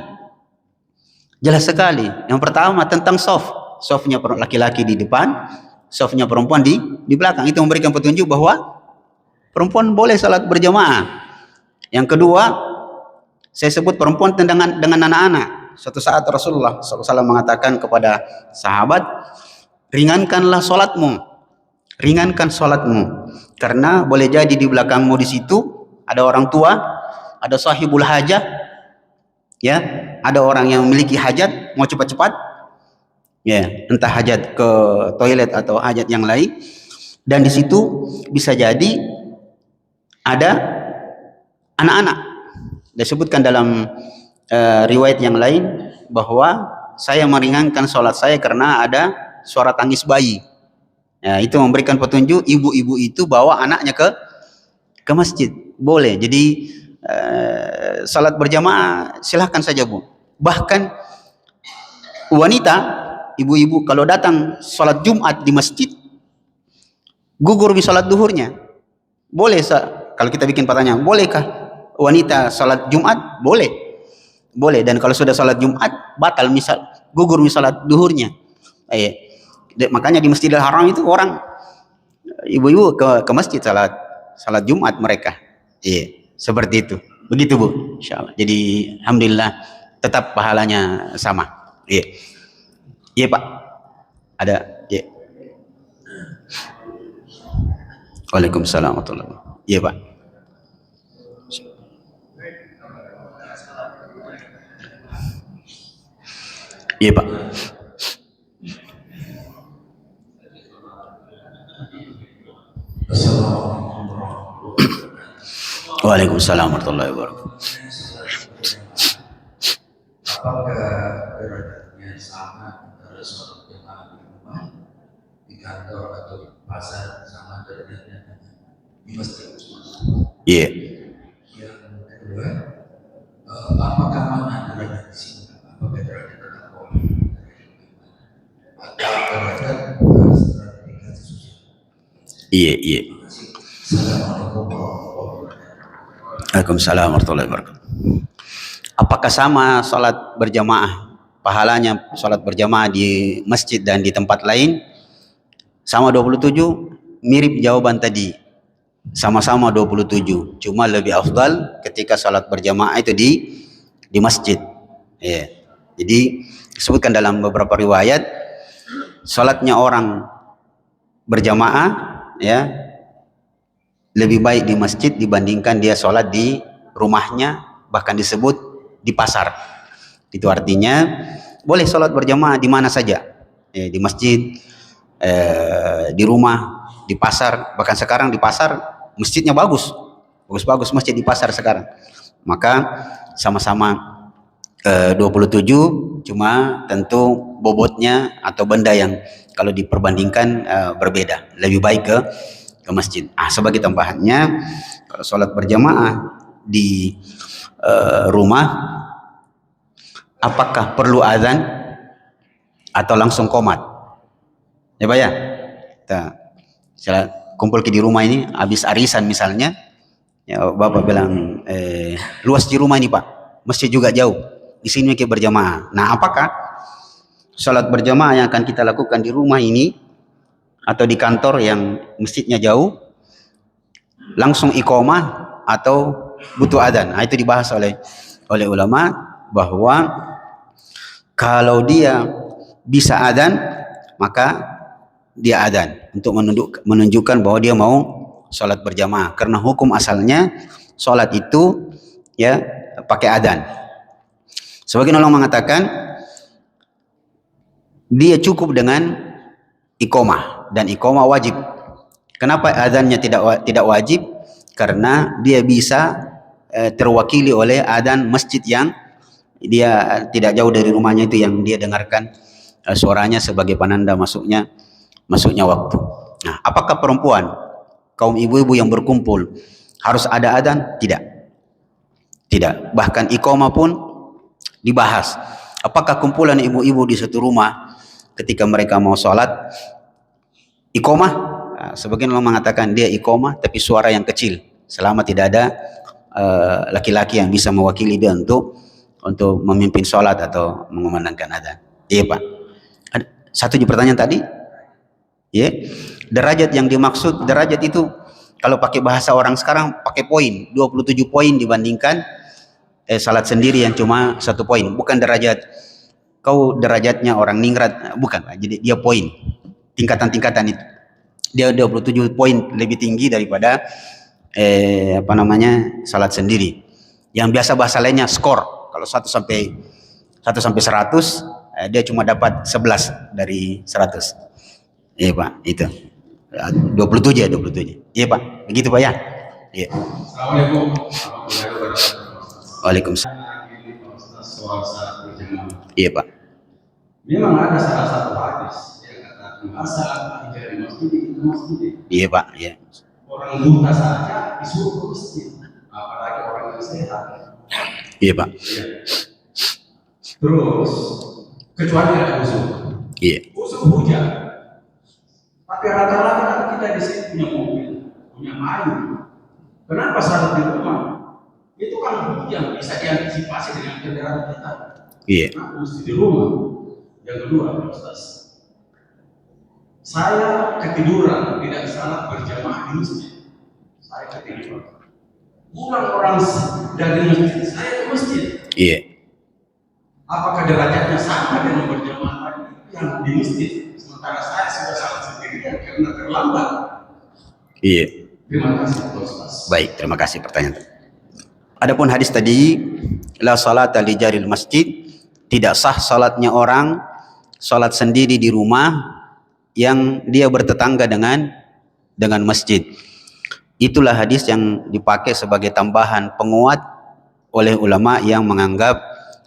Jelas sekali. Yang pertama tentang softnya laki-laki di depan, softnya perempuan di belakang. Itu memberikan petunjuk bahwa perempuan boleh sholat berjamaah. Yang kedua, saya sebut perempuan dengan anak-anak. Suatu saat Rasulullah SAW mengatakan kepada sahabat, ringankanlah sholatmu, ringankan sholatmu, karena boleh jadi di belakangmu di situ ada orang tua, ada sahibul hajah, ya, ada orang yang memiliki hajat mau cepat-cepat, ya, entah hajat ke toilet atau hajat yang lain, dan di situ bisa jadi ada anak-anak. Disebutkan dalam riwayat yang lain bahwa saya meringankan sholat saya karena ada suara tangis bayi. Ya, itu memberikan petunjuk ibu-ibu itu bawa anaknya ke masjid. Boleh. Jadi salat berjamaah silahkan saja, Bu. Bahkan wanita, ibu-ibu kalau datang salat Jumat di masjid, gugur di salat duhurnya. Boleh, kalau kita bikin pertanyaan, bolehkah wanita salat Jumat? Boleh. Boleh. Dan kalau sudah salat Jumat batal, misal gugur salat duhurnya. Makanya di Masjidil Haram itu orang ibu-ibu ke masjid salat Jumat mereka. Seperti itu. Begitu, Bu. Insyaallah. Jadi alhamdulillah tetap pahalanya sama. Iya, Pak. Ada. Iya. Waalaikumsalam warahmatullahi wabarakatuh. Iya, Pak. Iya, Pak. Waalaikumsalam warahmatullahi wabarakatuh. Apakah derajatnya sama antara sholat jamaah di rumah, di kantor atau di pasar, sama derajatnya di masjid? Iya. Yang kedua, apakah mana derajat di sini? Apakah derajat takwa atau derajat stratifikasi sosial? Iya. Assalamualaikum warahmatullahi wabarakatuh. Waalaikumsalam warahmatullahi wabarakatuh. Apakah sama sholat berjamaah pahalanya sholat berjamaah di masjid dan di tempat lain? Sama 27, mirip jawaban tadi. Sama-sama 27, cuma lebih afdal ketika sholat berjamaah itu di masjid. Ya. Jadi disebutkan dalam beberapa riwayat sholatnya orang berjamaah, ya, lebih baik di masjid dibandingkan dia sholat di rumahnya, bahkan disebut di pasar. Itu artinya boleh sholat berjamaah di mana saja, di masjid, di rumah, di pasar. Bahkan sekarang di pasar masjidnya bagus masjid di pasar sekarang. Maka sama-sama 27, cuma tentu bobotnya atau benda yang kalau diperbandingkan berbeda. Lebih baik ke masjid. Sebagai tambahannya, kalau sholat berjamaah di rumah, apakah perlu azan atau langsung qomat? Ya, Pak, ya. Kita kumpul di rumah ini, habis arisan misalnya, ya, Bapak bilang, luas di rumah ini, Pak, masjid juga jauh, di sini kita berjamaah. Nah, apakah sholat berjamaah yang akan kita lakukan di rumah ini atau di kantor yang masjidnya jauh langsung iqamah atau butuh adzan? Itu dibahas oleh ulama. bahwa kalau dia bisa adzan maka dia adzan untuk menunjukkan bahwa dia mau sholat berjamaah, karena hukum asalnya sholat itu ya pakai adzan. Sebagian orang mengatakan dia cukup dengan iqamah, dan iqamah wajib. Kenapa adzannya tidak wajib? Karena dia bisa terwakili oleh adzan masjid yang dia tidak jauh dari rumahnya itu, yang dia dengarkan suaranya sebagai penanda masuknya waktu. Nah, apakah perempuan, kaum ibu-ibu yang berkumpul harus ada adzan? Tidak. Bahkan iqamah pun dibahas. Apakah kumpulan ibu-ibu di satu rumah ketika mereka mau sholat iqamah? Nah, sebagian orang mengatakan dia iqamah tapi suara yang kecil, selama tidak ada laki-laki yang bisa mewakili dia untuk memimpin sholat atau mengumandangkan adzan. Iya Pak. Satu pertanyaan tadi, ya, derajat yang dimaksud, derajat itu kalau pakai bahasa orang sekarang pakai poin, 27 poin dibandingkan salat sendiri yang cuma 1 poin. Bukan derajat kau derajatnya orang ningrat, bukan. Jadi dia poin, tingkatan-tingkatan itu. Dia 27 poin lebih tinggi daripada salat sendiri. Yang biasa bahasa lainnya skor. Kalau 1 sampai 100, dia cuma dapat 11 dari 100. Iya Pak, itu 27 ya, 27. Iya Pak, begitu Pak ya. Iya. Assalamualaikum. Waalaikumsalam. Iya Pak. Memang ada salah satu hadis yang kata masalah di masjid itu masjid. Iya Pak, iya. Orang buta saja disuruh ke masjid, apalagi orang yang sehat. Iya Pak. Ya. Terus kecuali ada usul. Iya. Usul hujan. Tapi rata-rata kita di sini punya mobil, punya air. Kenapa salat di rumah? Itu kan hujan bisa diantisipasi dengan kendaraan kita. Iya. Nah, mesti di rumah. Yang kedua, Ustaz, saya ketiduran, tidak salat berjamaah di masjid. Saya ketiduran. Pulang orang dari masjid, saya ke masjid. Iya. Apakah derajatnya sama dengan berjamaah tadi yang di masjid? Sementara saya sudah salat sendirian karena terlambat. Iya. Terima kasih, Ustaz. Baik, terima kasih pertanyaan. Adapun hadis tadi, la salata li jaril masjid, tidak sah salatnya orang salat sendiri di rumah yang dia bertetangga dengan masjid. Itulah hadis yang dipakai sebagai tambahan penguat oleh ulama yang menganggap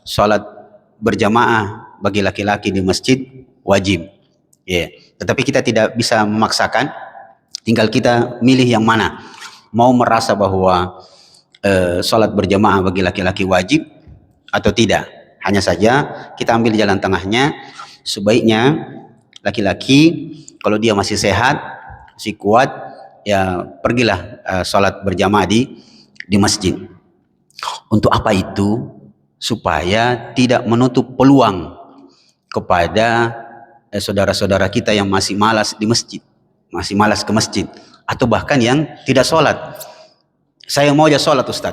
salat berjamaah bagi laki-laki di masjid wajib. Ya, tetapi kita tidak bisa memaksakan, tinggal kita milih yang mana. Mau merasa bahwa salat berjamaah bagi laki-laki wajib atau tidak. Hanya saja kita ambil jalan tengahnya. Sebaiknya laki-laki kalau dia masih sehat, masih kuat, ya pergilah salat berjamaah di masjid. Untuk apa itu? Supaya tidak menutup peluang kepada saudara-saudara kita yang masih malas di masjid, masih malas ke masjid, atau bahkan yang tidak sholat. Saya mau aja sholat Ustaz,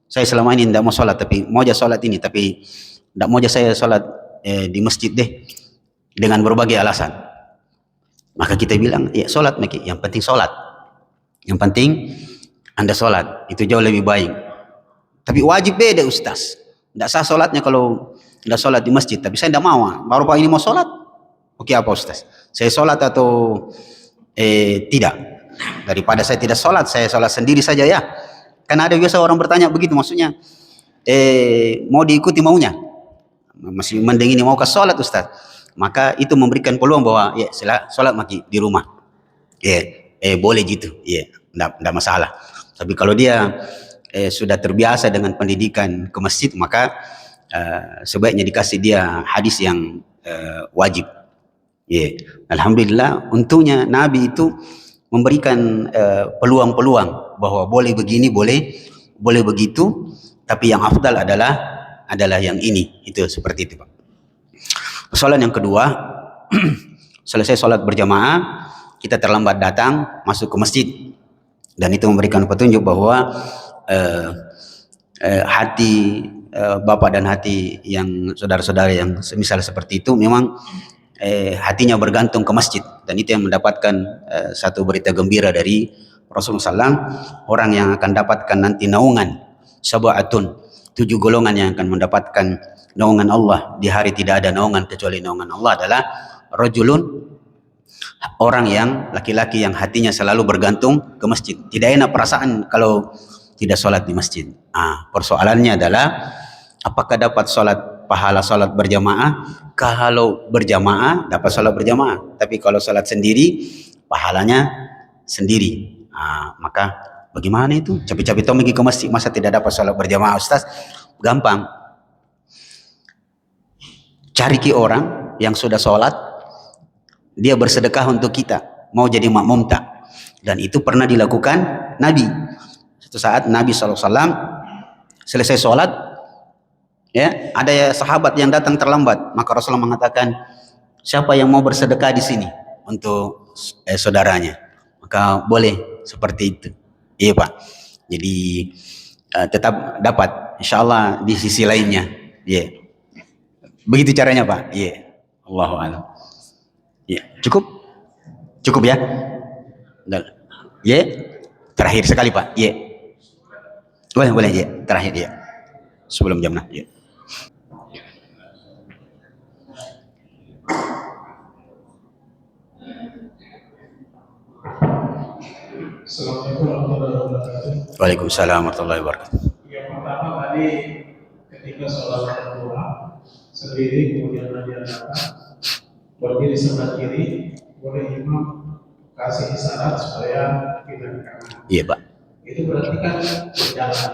saya selama ini tidak mau sholat, tapi mau aja sholat ini, tapi tidak mau aja saya sholat di masjid deh, dengan berbagai alasan. Maka kita bilang, ya sholat, yang penting sholat, yang penting Anda sholat, itu jauh lebih baik. Tapi wajib beda Ustaz, tidak sah sholatnya kalau tidak sholat di masjid. Tapi saya tidak mau, baru Pak ini mau sholat. Oke apa Ustaz, saya sholat atau tidak? Daripada saya tidak sholat, saya sholat sendiri saja ya. Karena ada biasa orang bertanya begitu, maksudnya mau diikuti maunya, masih mending ini mau ke sholat Ustaz. Maka itu memberikan peluang bahwa ya sholat maki di rumah, ya boleh gitu, ya tidak masalah. Tapi kalau dia sudah terbiasa dengan pendidikan ke masjid, maka sebaiknya dikasih dia hadis yang wajib. Ya, alhamdulillah, untungnya Nabi itu memberikan peluang-peluang bahwa boleh begini, boleh begitu, tapi yang afdal adalah yang ini. Itu seperti itu Pak. Persoalan yang kedua, selesai sholat berjamaah, kita terlambat datang masuk ke masjid, dan itu memberikan petunjuk bahwa hati bapak dan hati yang saudara-saudara yang semisal seperti itu memang hatinya bergantung ke masjid, dan itu yang mendapatkan satu berita gembira dari Rasulullah SAW, orang yang akan dapatkan nanti naungan sab'atun, 7 golongan yang akan mendapatkan naungan Allah di hari tidak ada naungan kecuali naungan Allah adalah rajulun, orang yang laki-laki yang hatinya selalu bergantung ke masjid. Tidak enak perasaan kalau tidak sholat di masjid. Persoalannya adalah apakah dapat pahala sholat berjamaah? Kalau berjamaah dapat sholat berjamaah, tapi kalau sholat sendiri pahalanya sendiri. Maka bagaimana itu? Capek-capek toh pergi ke masjid, masa tidak dapat sholat berjamaah, Ustaz? Gampang. Cari orang yang sudah sholat, dia bersedekah untuk kita, mau jadi makmum tak? Dan itu pernah dilakukan Nabi. Suatu saat Nabi SAW selesai sholat, ya, ada sahabat yang datang terlambat, maka Rasulullah mengatakan, siapa yang mau bersedekah di sini untuk saudaranya? Maka boleh seperti itu. Iya Pak. Jadi tetap dapat, insya Allah di sisi lainnya. Iya. Begitu caranya Pak. Iya. Allahu a'lam. Ya, cukup ya. Ya, terakhir sekali Pak. Ya, boleh ya. Terakhir ya. Sebelum jam 6. Ya. Assalamualaikum warahmatullahi wabarakatuh. Waalaikumsalam warahmatullahi wabarakatuh. Yang pertama tadi ketika sholat duha sendiri kemudian diadakan berdiri sebelah kiri, boleh imam kasih isyarat supaya kita di kanan. Iya Pak. Itu berarti kan berjalan.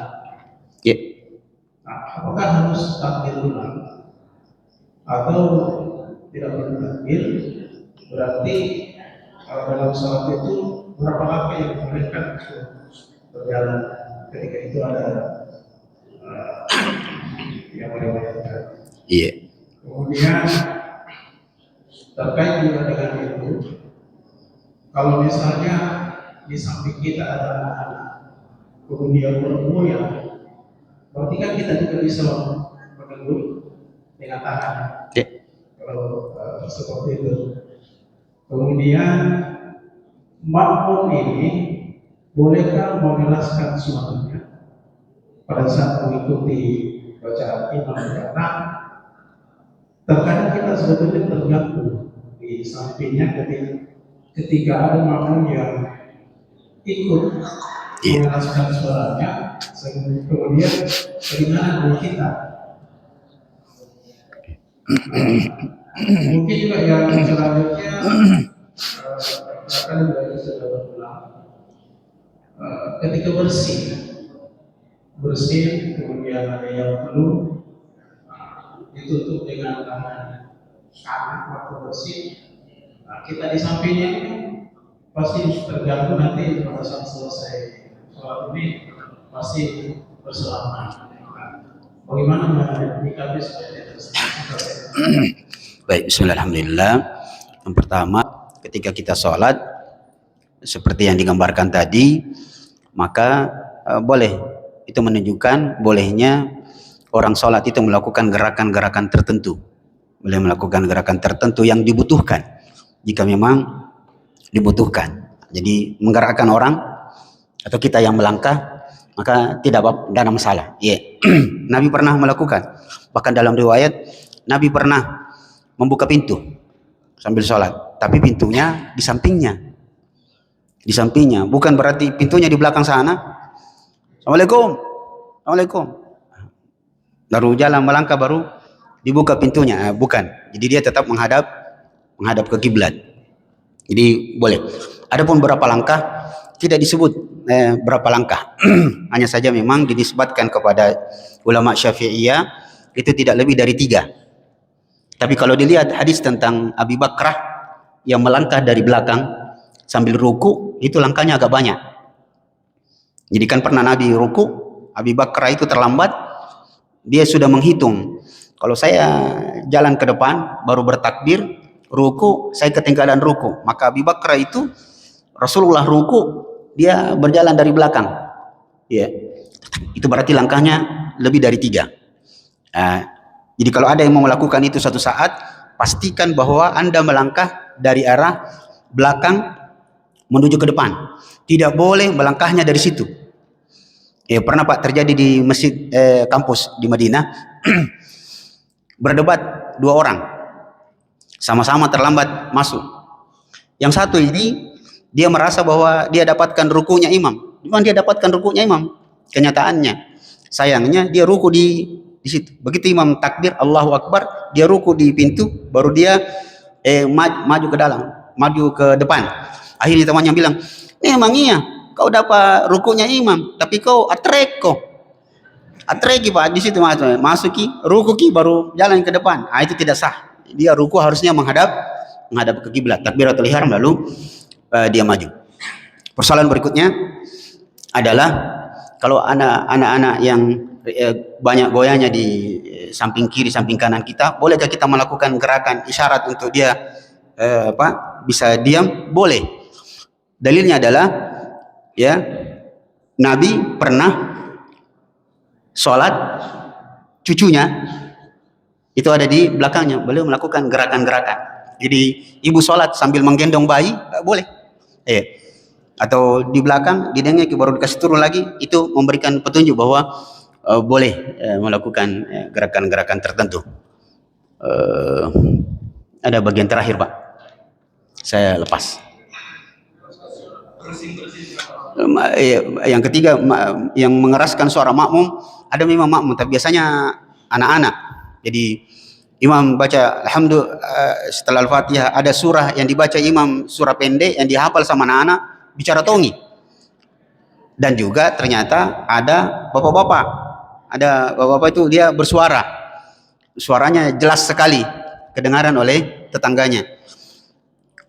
Iya. Nah, apakah harus takbir ulang atau tidak perlu takbir? Berarti kalau dalam sholat itu berapa langkah yang dibolehkan untuk berjalan ketika itu ada yang meriwayatkan. Iya. Kemudian terkait juga dengan itu, kalau misalnya di samping kita ada anak-anak, kemudian bergoyang, berarti kan kita juga bisa menegur dengan tangan. Iya. Kalau seperti itu. Kemudian makmum ini bolehkah menjelaskan suaranya pada saat mengikuti bacaan imam? Karena terkadang kita sebetulnya terganggu di sampingnya ketika ada makmum yang ikut menjelaskan suaranya, kemudian kedengaran oleh kita. Mungkin juga yang selanjutnya akan sudah berulang ketika bersih kemudian ada yang perlu ditutup dengan tangan kanan waktu bersih. Kita di sampingnya ini pasti terganggu nanti pada saat selesai sholat ini pasti berselamat. Bagaimana menyikapi supaya tidak Baik, bismillahirrahmanirrahim. Yang pertama, ketika kita sholat seperti yang digambarkan tadi, maka boleh, itu menunjukkan bolehnya orang sholat itu melakukan gerakan-gerakan tertentu, boleh melakukan gerakan tertentu yang dibutuhkan jika memang dibutuhkan. Jadi menggerakkan orang atau kita yang melangkah, maka tidak ada masalah. Nabi pernah melakukan, bahkan dalam riwayat Nabi pernah membuka pintu sambil sholat, tapi pintunya di sampingnya, bukan berarti pintunya di belakang sana. Assalamualaikum, baru jalan melangkah baru dibuka pintunya, bukan. Jadi dia tetap menghadap ke kiblat. Jadi boleh. Adapun berapa langkah tidak disebut berapa langkah. Hanya saja memang dinisbatkan kepada ulama Syafi'iyah itu tidak lebih dari 3. Tapi kalau dilihat hadis tentang Abi Bakrah yang melangkah dari belakang sambil ruku, itu langkahnya agak banyak. Jadi kan pernah Nabi ruku, Abi Bakrah itu terlambat, dia sudah menghitung. Kalau saya jalan ke depan, baru bertakbir, ruku, saya ketinggalan ruku. Maka Abi Bakrah itu, Rasulullah ruku, dia berjalan dari belakang. Ya, itu berarti langkahnya lebih dari 3. Jadi kalau ada yang mau melakukan itu suatu saat, pastikan bahwa Anda melangkah dari arah belakang menuju ke depan. Tidak boleh melangkahnya dari situ. Pernah Pak terjadi di masjid kampus di Madinah. Berdebat dua orang, sama-sama terlambat masuk. Yang satu ini dia merasa bahwa dia dapatkan rukunya imam. Memang dia dapatkan rukunya imam. Kenyataannya, sayangnya dia ruku di situ. Begitu imam takbir Allahu Akbar, dia ruku di pintu, baru dia maju ke dalam, maju ke depan. Akhirnya temannya bilang, emang iya kau dapat rukunya imam, tapi kau atrek kok. Atreki Pak di situ masuki ruku baru jalan ke depan. Itu tidak sah. Dia ruku harusnya menghadap ke kiblat, takbiratul ihram, lalu dia maju. Persoalan berikutnya adalah kalau anak-anak yang banyak goyahnya di samping kiri, samping kanan kita, bolehkah kita melakukan gerakan isyarat untuk dia bisa diam? Boleh. Dalilnya adalah Nabi pernah sholat, cucunya itu ada di belakangnya, beliau melakukan gerakan-gerakan. Jadi ibu sholat sambil menggendong bayi, boleh. Atau di belakang didengek baru dikasih turun lagi, itu memberikan petunjuk bahwa boleh melakukan gerakan-gerakan tertentu. Ada bagian terakhir Pak, saya lepas. Yang ketiga, yang mengeraskan suara makmum. Ada memang makmum, tapi biasanya anak-anak. Jadi imam baca alhamdulillah, setelah Al-Fatihah ada surah yang dibaca imam, surah pendek yang dihafal sama anak-anak, bicara tongi. Dan juga ternyata ada bapak-bapak. Ada bapak-bapak itu dia bersuara. Suaranya jelas sekali, kedengaran oleh tetangganya.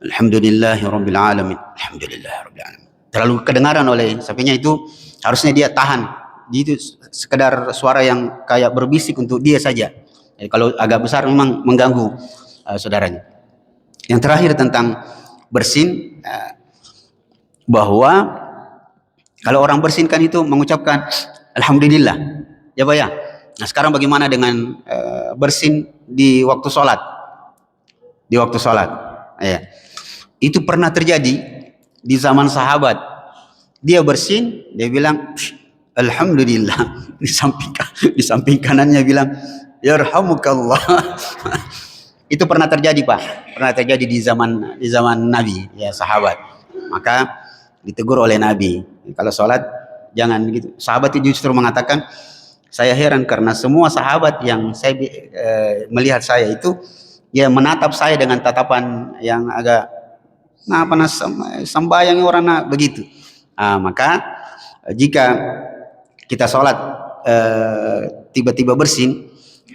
Alhamdulillahirabbil alamin. Alhamdulillahirabbil alamin. Terlalu kedengaran oleh sapinya, itu harusnya dia tahan. Itu sekedar suara yang kayak berbisik untuk dia saja. Kalau agak besar memang mengganggu saudaranya. Yang terakhir tentang bersin, bahwa kalau orang bersin kan itu mengucapkan alhamdulillah, ya Pak ya. Nah sekarang bagaimana dengan bersin di waktu sholat? Di waktu sholat, itu pernah terjadi di zaman sahabat. Dia bersin, dia bilang alhamdulillah, di samping kanannya bilang yarhamukallah. Itu pernah terjadi Pak, pernah terjadi di zaman Nabi, ya sahabat. Maka ditegur oleh Nabi, kalau sholat jangan begitu. Sahabat itu justru mengatakan, saya heran karena semua sahabat yang saya melihat saya itu, ya menatap saya dengan tatapan yang agak sembahyang orang begitu. Maka jika kita sholat tiba-tiba bersin,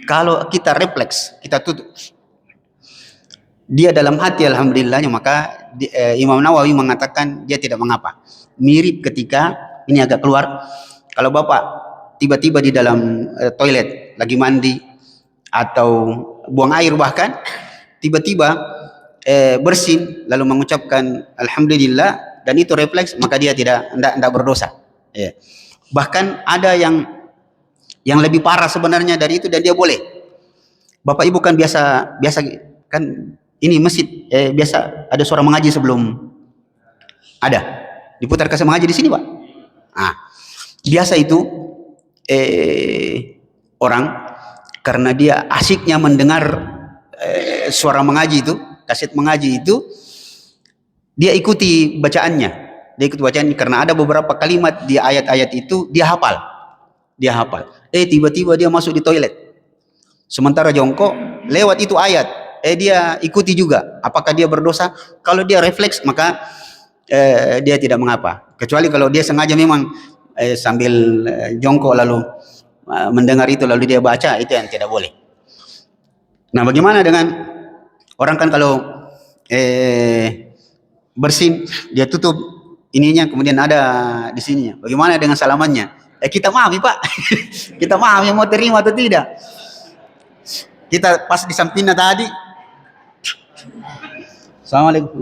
kalau kita refleks, kita tutup, dia dalam hati alhamdulillahnya, maka Imam Nawawi mengatakan dia tidak mengapa. Mirip ketika ini agak keluar, kalau Bapak tiba-tiba di dalam toilet lagi mandi atau buang air, bahkan tiba-tiba bersin lalu mengucapkan alhamdulillah dan itu refleks, maka dia tidak berdosa. Bahkan ada yang lebih parah sebenarnya dari itu, dan dia boleh. Bapak Ibu kan biasa kan ini masjid biasa ada suara mengaji sebelum ada diputar kasih mengaji di sini Pak. Biasa itu orang karena dia asyiknya mendengar suara mengaji itu, kaset mengaji itu, dia ikuti bacaannya. Karena ada beberapa kalimat di ayat-ayat itu dia hafal. Tiba-tiba dia masuk di toilet. Sementara jongkok lewat itu ayat, dia ikuti juga. Apakah dia berdosa? Kalau dia refleks maka dia tidak mengapa. Kecuali kalau dia sengaja memang sambil jongkok lalu mendengar itu lalu dia baca, itu yang tidak boleh. Nah, bagaimana dengan orang kan kalau bersin dia tutup ininya, kemudian ada di sininya. Bagaimana dengan salamannya? Kita pahami Pak. Kita pahami mau terima atau tidak. Kita pas di sampingnya tadi. Assalamualaikum.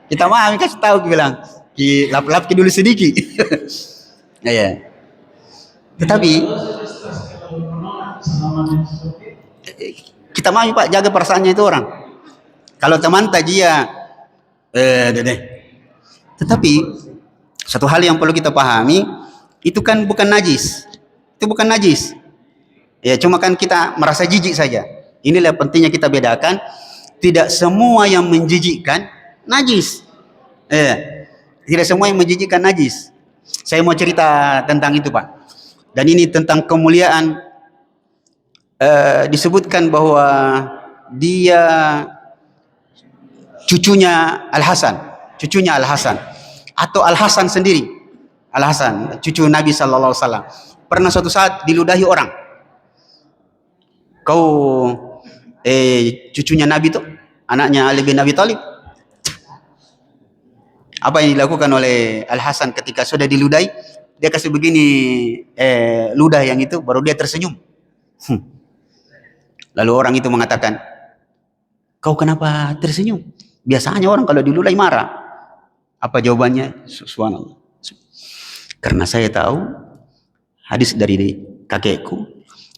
Kita pahami, kasih tahu bilang. Lap-lap dulu sedikit. Ya. Tetapi kita mau Pak jaga perasaannya itu orang. Kalau teman tajia, deh. Tetapi satu hal yang perlu kita pahami, itu kan bukan najis. Itu bukan najis. Ya, cuma kan kita merasa jijik saja. Inilah pentingnya kita bedakan. Tidak semua yang menjijikkan najis. Tidak semua yang menjijikkan najis. Saya mau cerita tentang itu Pak. Dan ini tentang kemuliaan. Disebutkan bahwa dia cucunya Al-Hasan atau Al-Hasan sendiri. Al-Hasan, cucu Nabi sallallahu alaihi wasallam. Pernah suatu saat diludahi orang. Kau cucunya Nabi itu, anaknya Ali bin Abi Thalib. Apa yang dilakukan oleh Al-Hasan ketika sudah diludahi? Dia kasih begini ludah yang itu, baru dia tersenyum. Lalu orang itu mengatakan, kau kenapa tersenyum? Biasanya orang kalau diludahi marah. Apa jawabannya? Subhanallah. Karena saya tahu hadis dari kakekku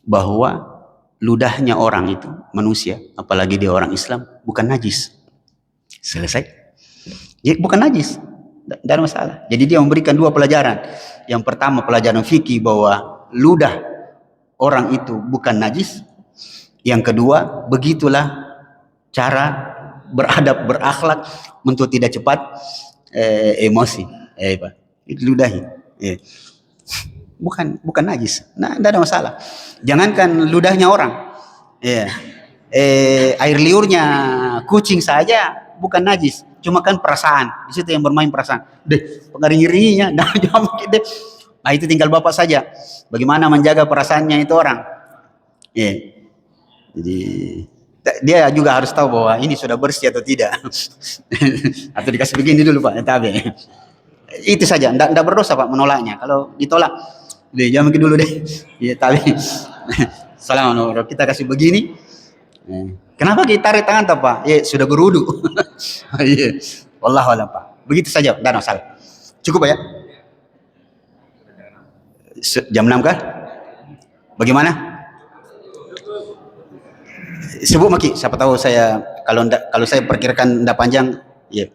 bahwa ludahnya orang itu, manusia, apalagi dia orang Islam, bukan najis. Selesai. Ya, bukan najis. Tidak ada masalah. Jadi dia memberikan dua pelajaran. Yang pertama pelajaran fikih bahwa ludah orang itu bukan najis. Yang kedua, begitulah cara beradab, berakhlak untuk tidak cepat emosi. Pak, ludahi. Bukan najis. Nah, tidak ada masalah. Jangankan ludahnya orang. Air liurnya kucing saja bukan najis. Cuma kan perasaan. Di situ yang bermain perasaan. Pengaring-iringnya. Nah, itu tinggal Bapak saja. Bagaimana menjaga perasaannya itu orang. Jadi dia juga harus tahu bahwa ini sudah bersih atau tidak. Atau dikasih begini dulu Pak. Tapi itu saja, tidak berdosa Pak menolaknya. Kalau ditolak, jangan begini dulu deh. Ya, tapi Assalamualaikum, kita kasih begini. Kenapa kita tarik tangan tak Pak? Ya sudah berudu. Wallahu a'lam Pak. Begitu saja, tidak masalah. Cukup Pak ya? Jam 6 kah? Bagaimana? Sebut Maki, siapa tahu saya kalau saya perkirakan tidak panjang, ya.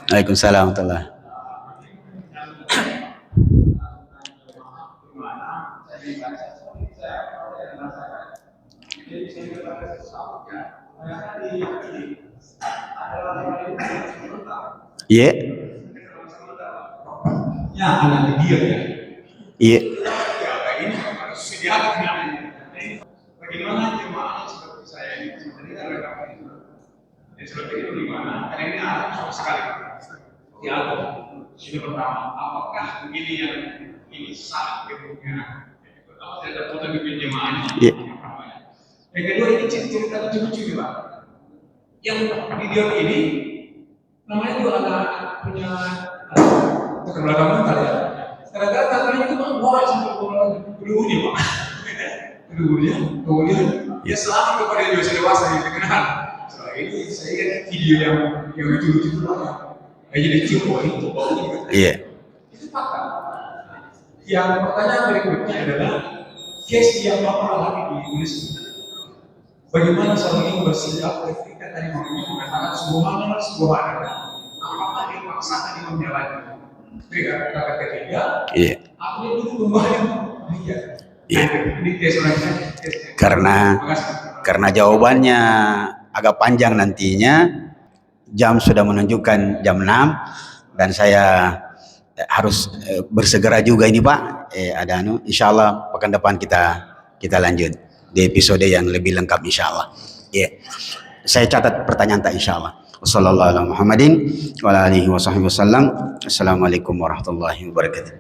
Waalaikumsalam warahmatullahi. Iya. Ya, anak dia ya. Iya. Bagaimana jemaah seperti saya ini sebenarnya ada dan seperti itu di mana? Karena ini ada sama sekali. Ya, ini pertama. Apakah begini yang ini sah bentuknya? Apa tidak foto di jemaahnya? Iya. Yang kedua ini cerita lucu-lucu Pak. Yang video ini namanya juga agak punya keterbelakangan mental ya. Kadang-kadang tangannya itu membawa sampai berubahnya Pak. Kemudian ya selamat kepada Yosef dewasa yang dikenal. Soal ini saya lihat video yang lucu-lucu itu banyak. Jadi cium itu baunya. Iya. Itu fakta. Yang pertanyaan berikutnya adalah case yang Bapak alami di Indonesia. Bagaimana seorang ini bersikap ketika tadi mengatakan subhanallah. Apakah dia paksakan di menjalankan? Kata ketiga, aku dulu kembali karena jawabannya agak panjang nantinya, jam sudah menunjukkan jam 6 dan saya harus bersegera juga ini Pak. Insyaallah pekan depan kita lanjut di episode yang lebih lengkap insyaallah. Saya catat pertanyaan tak insyaallah. Wassallallahu Muhammadin wa ala alihi wasallam. Assalamualaikum warahmatullahi wabarakatuh.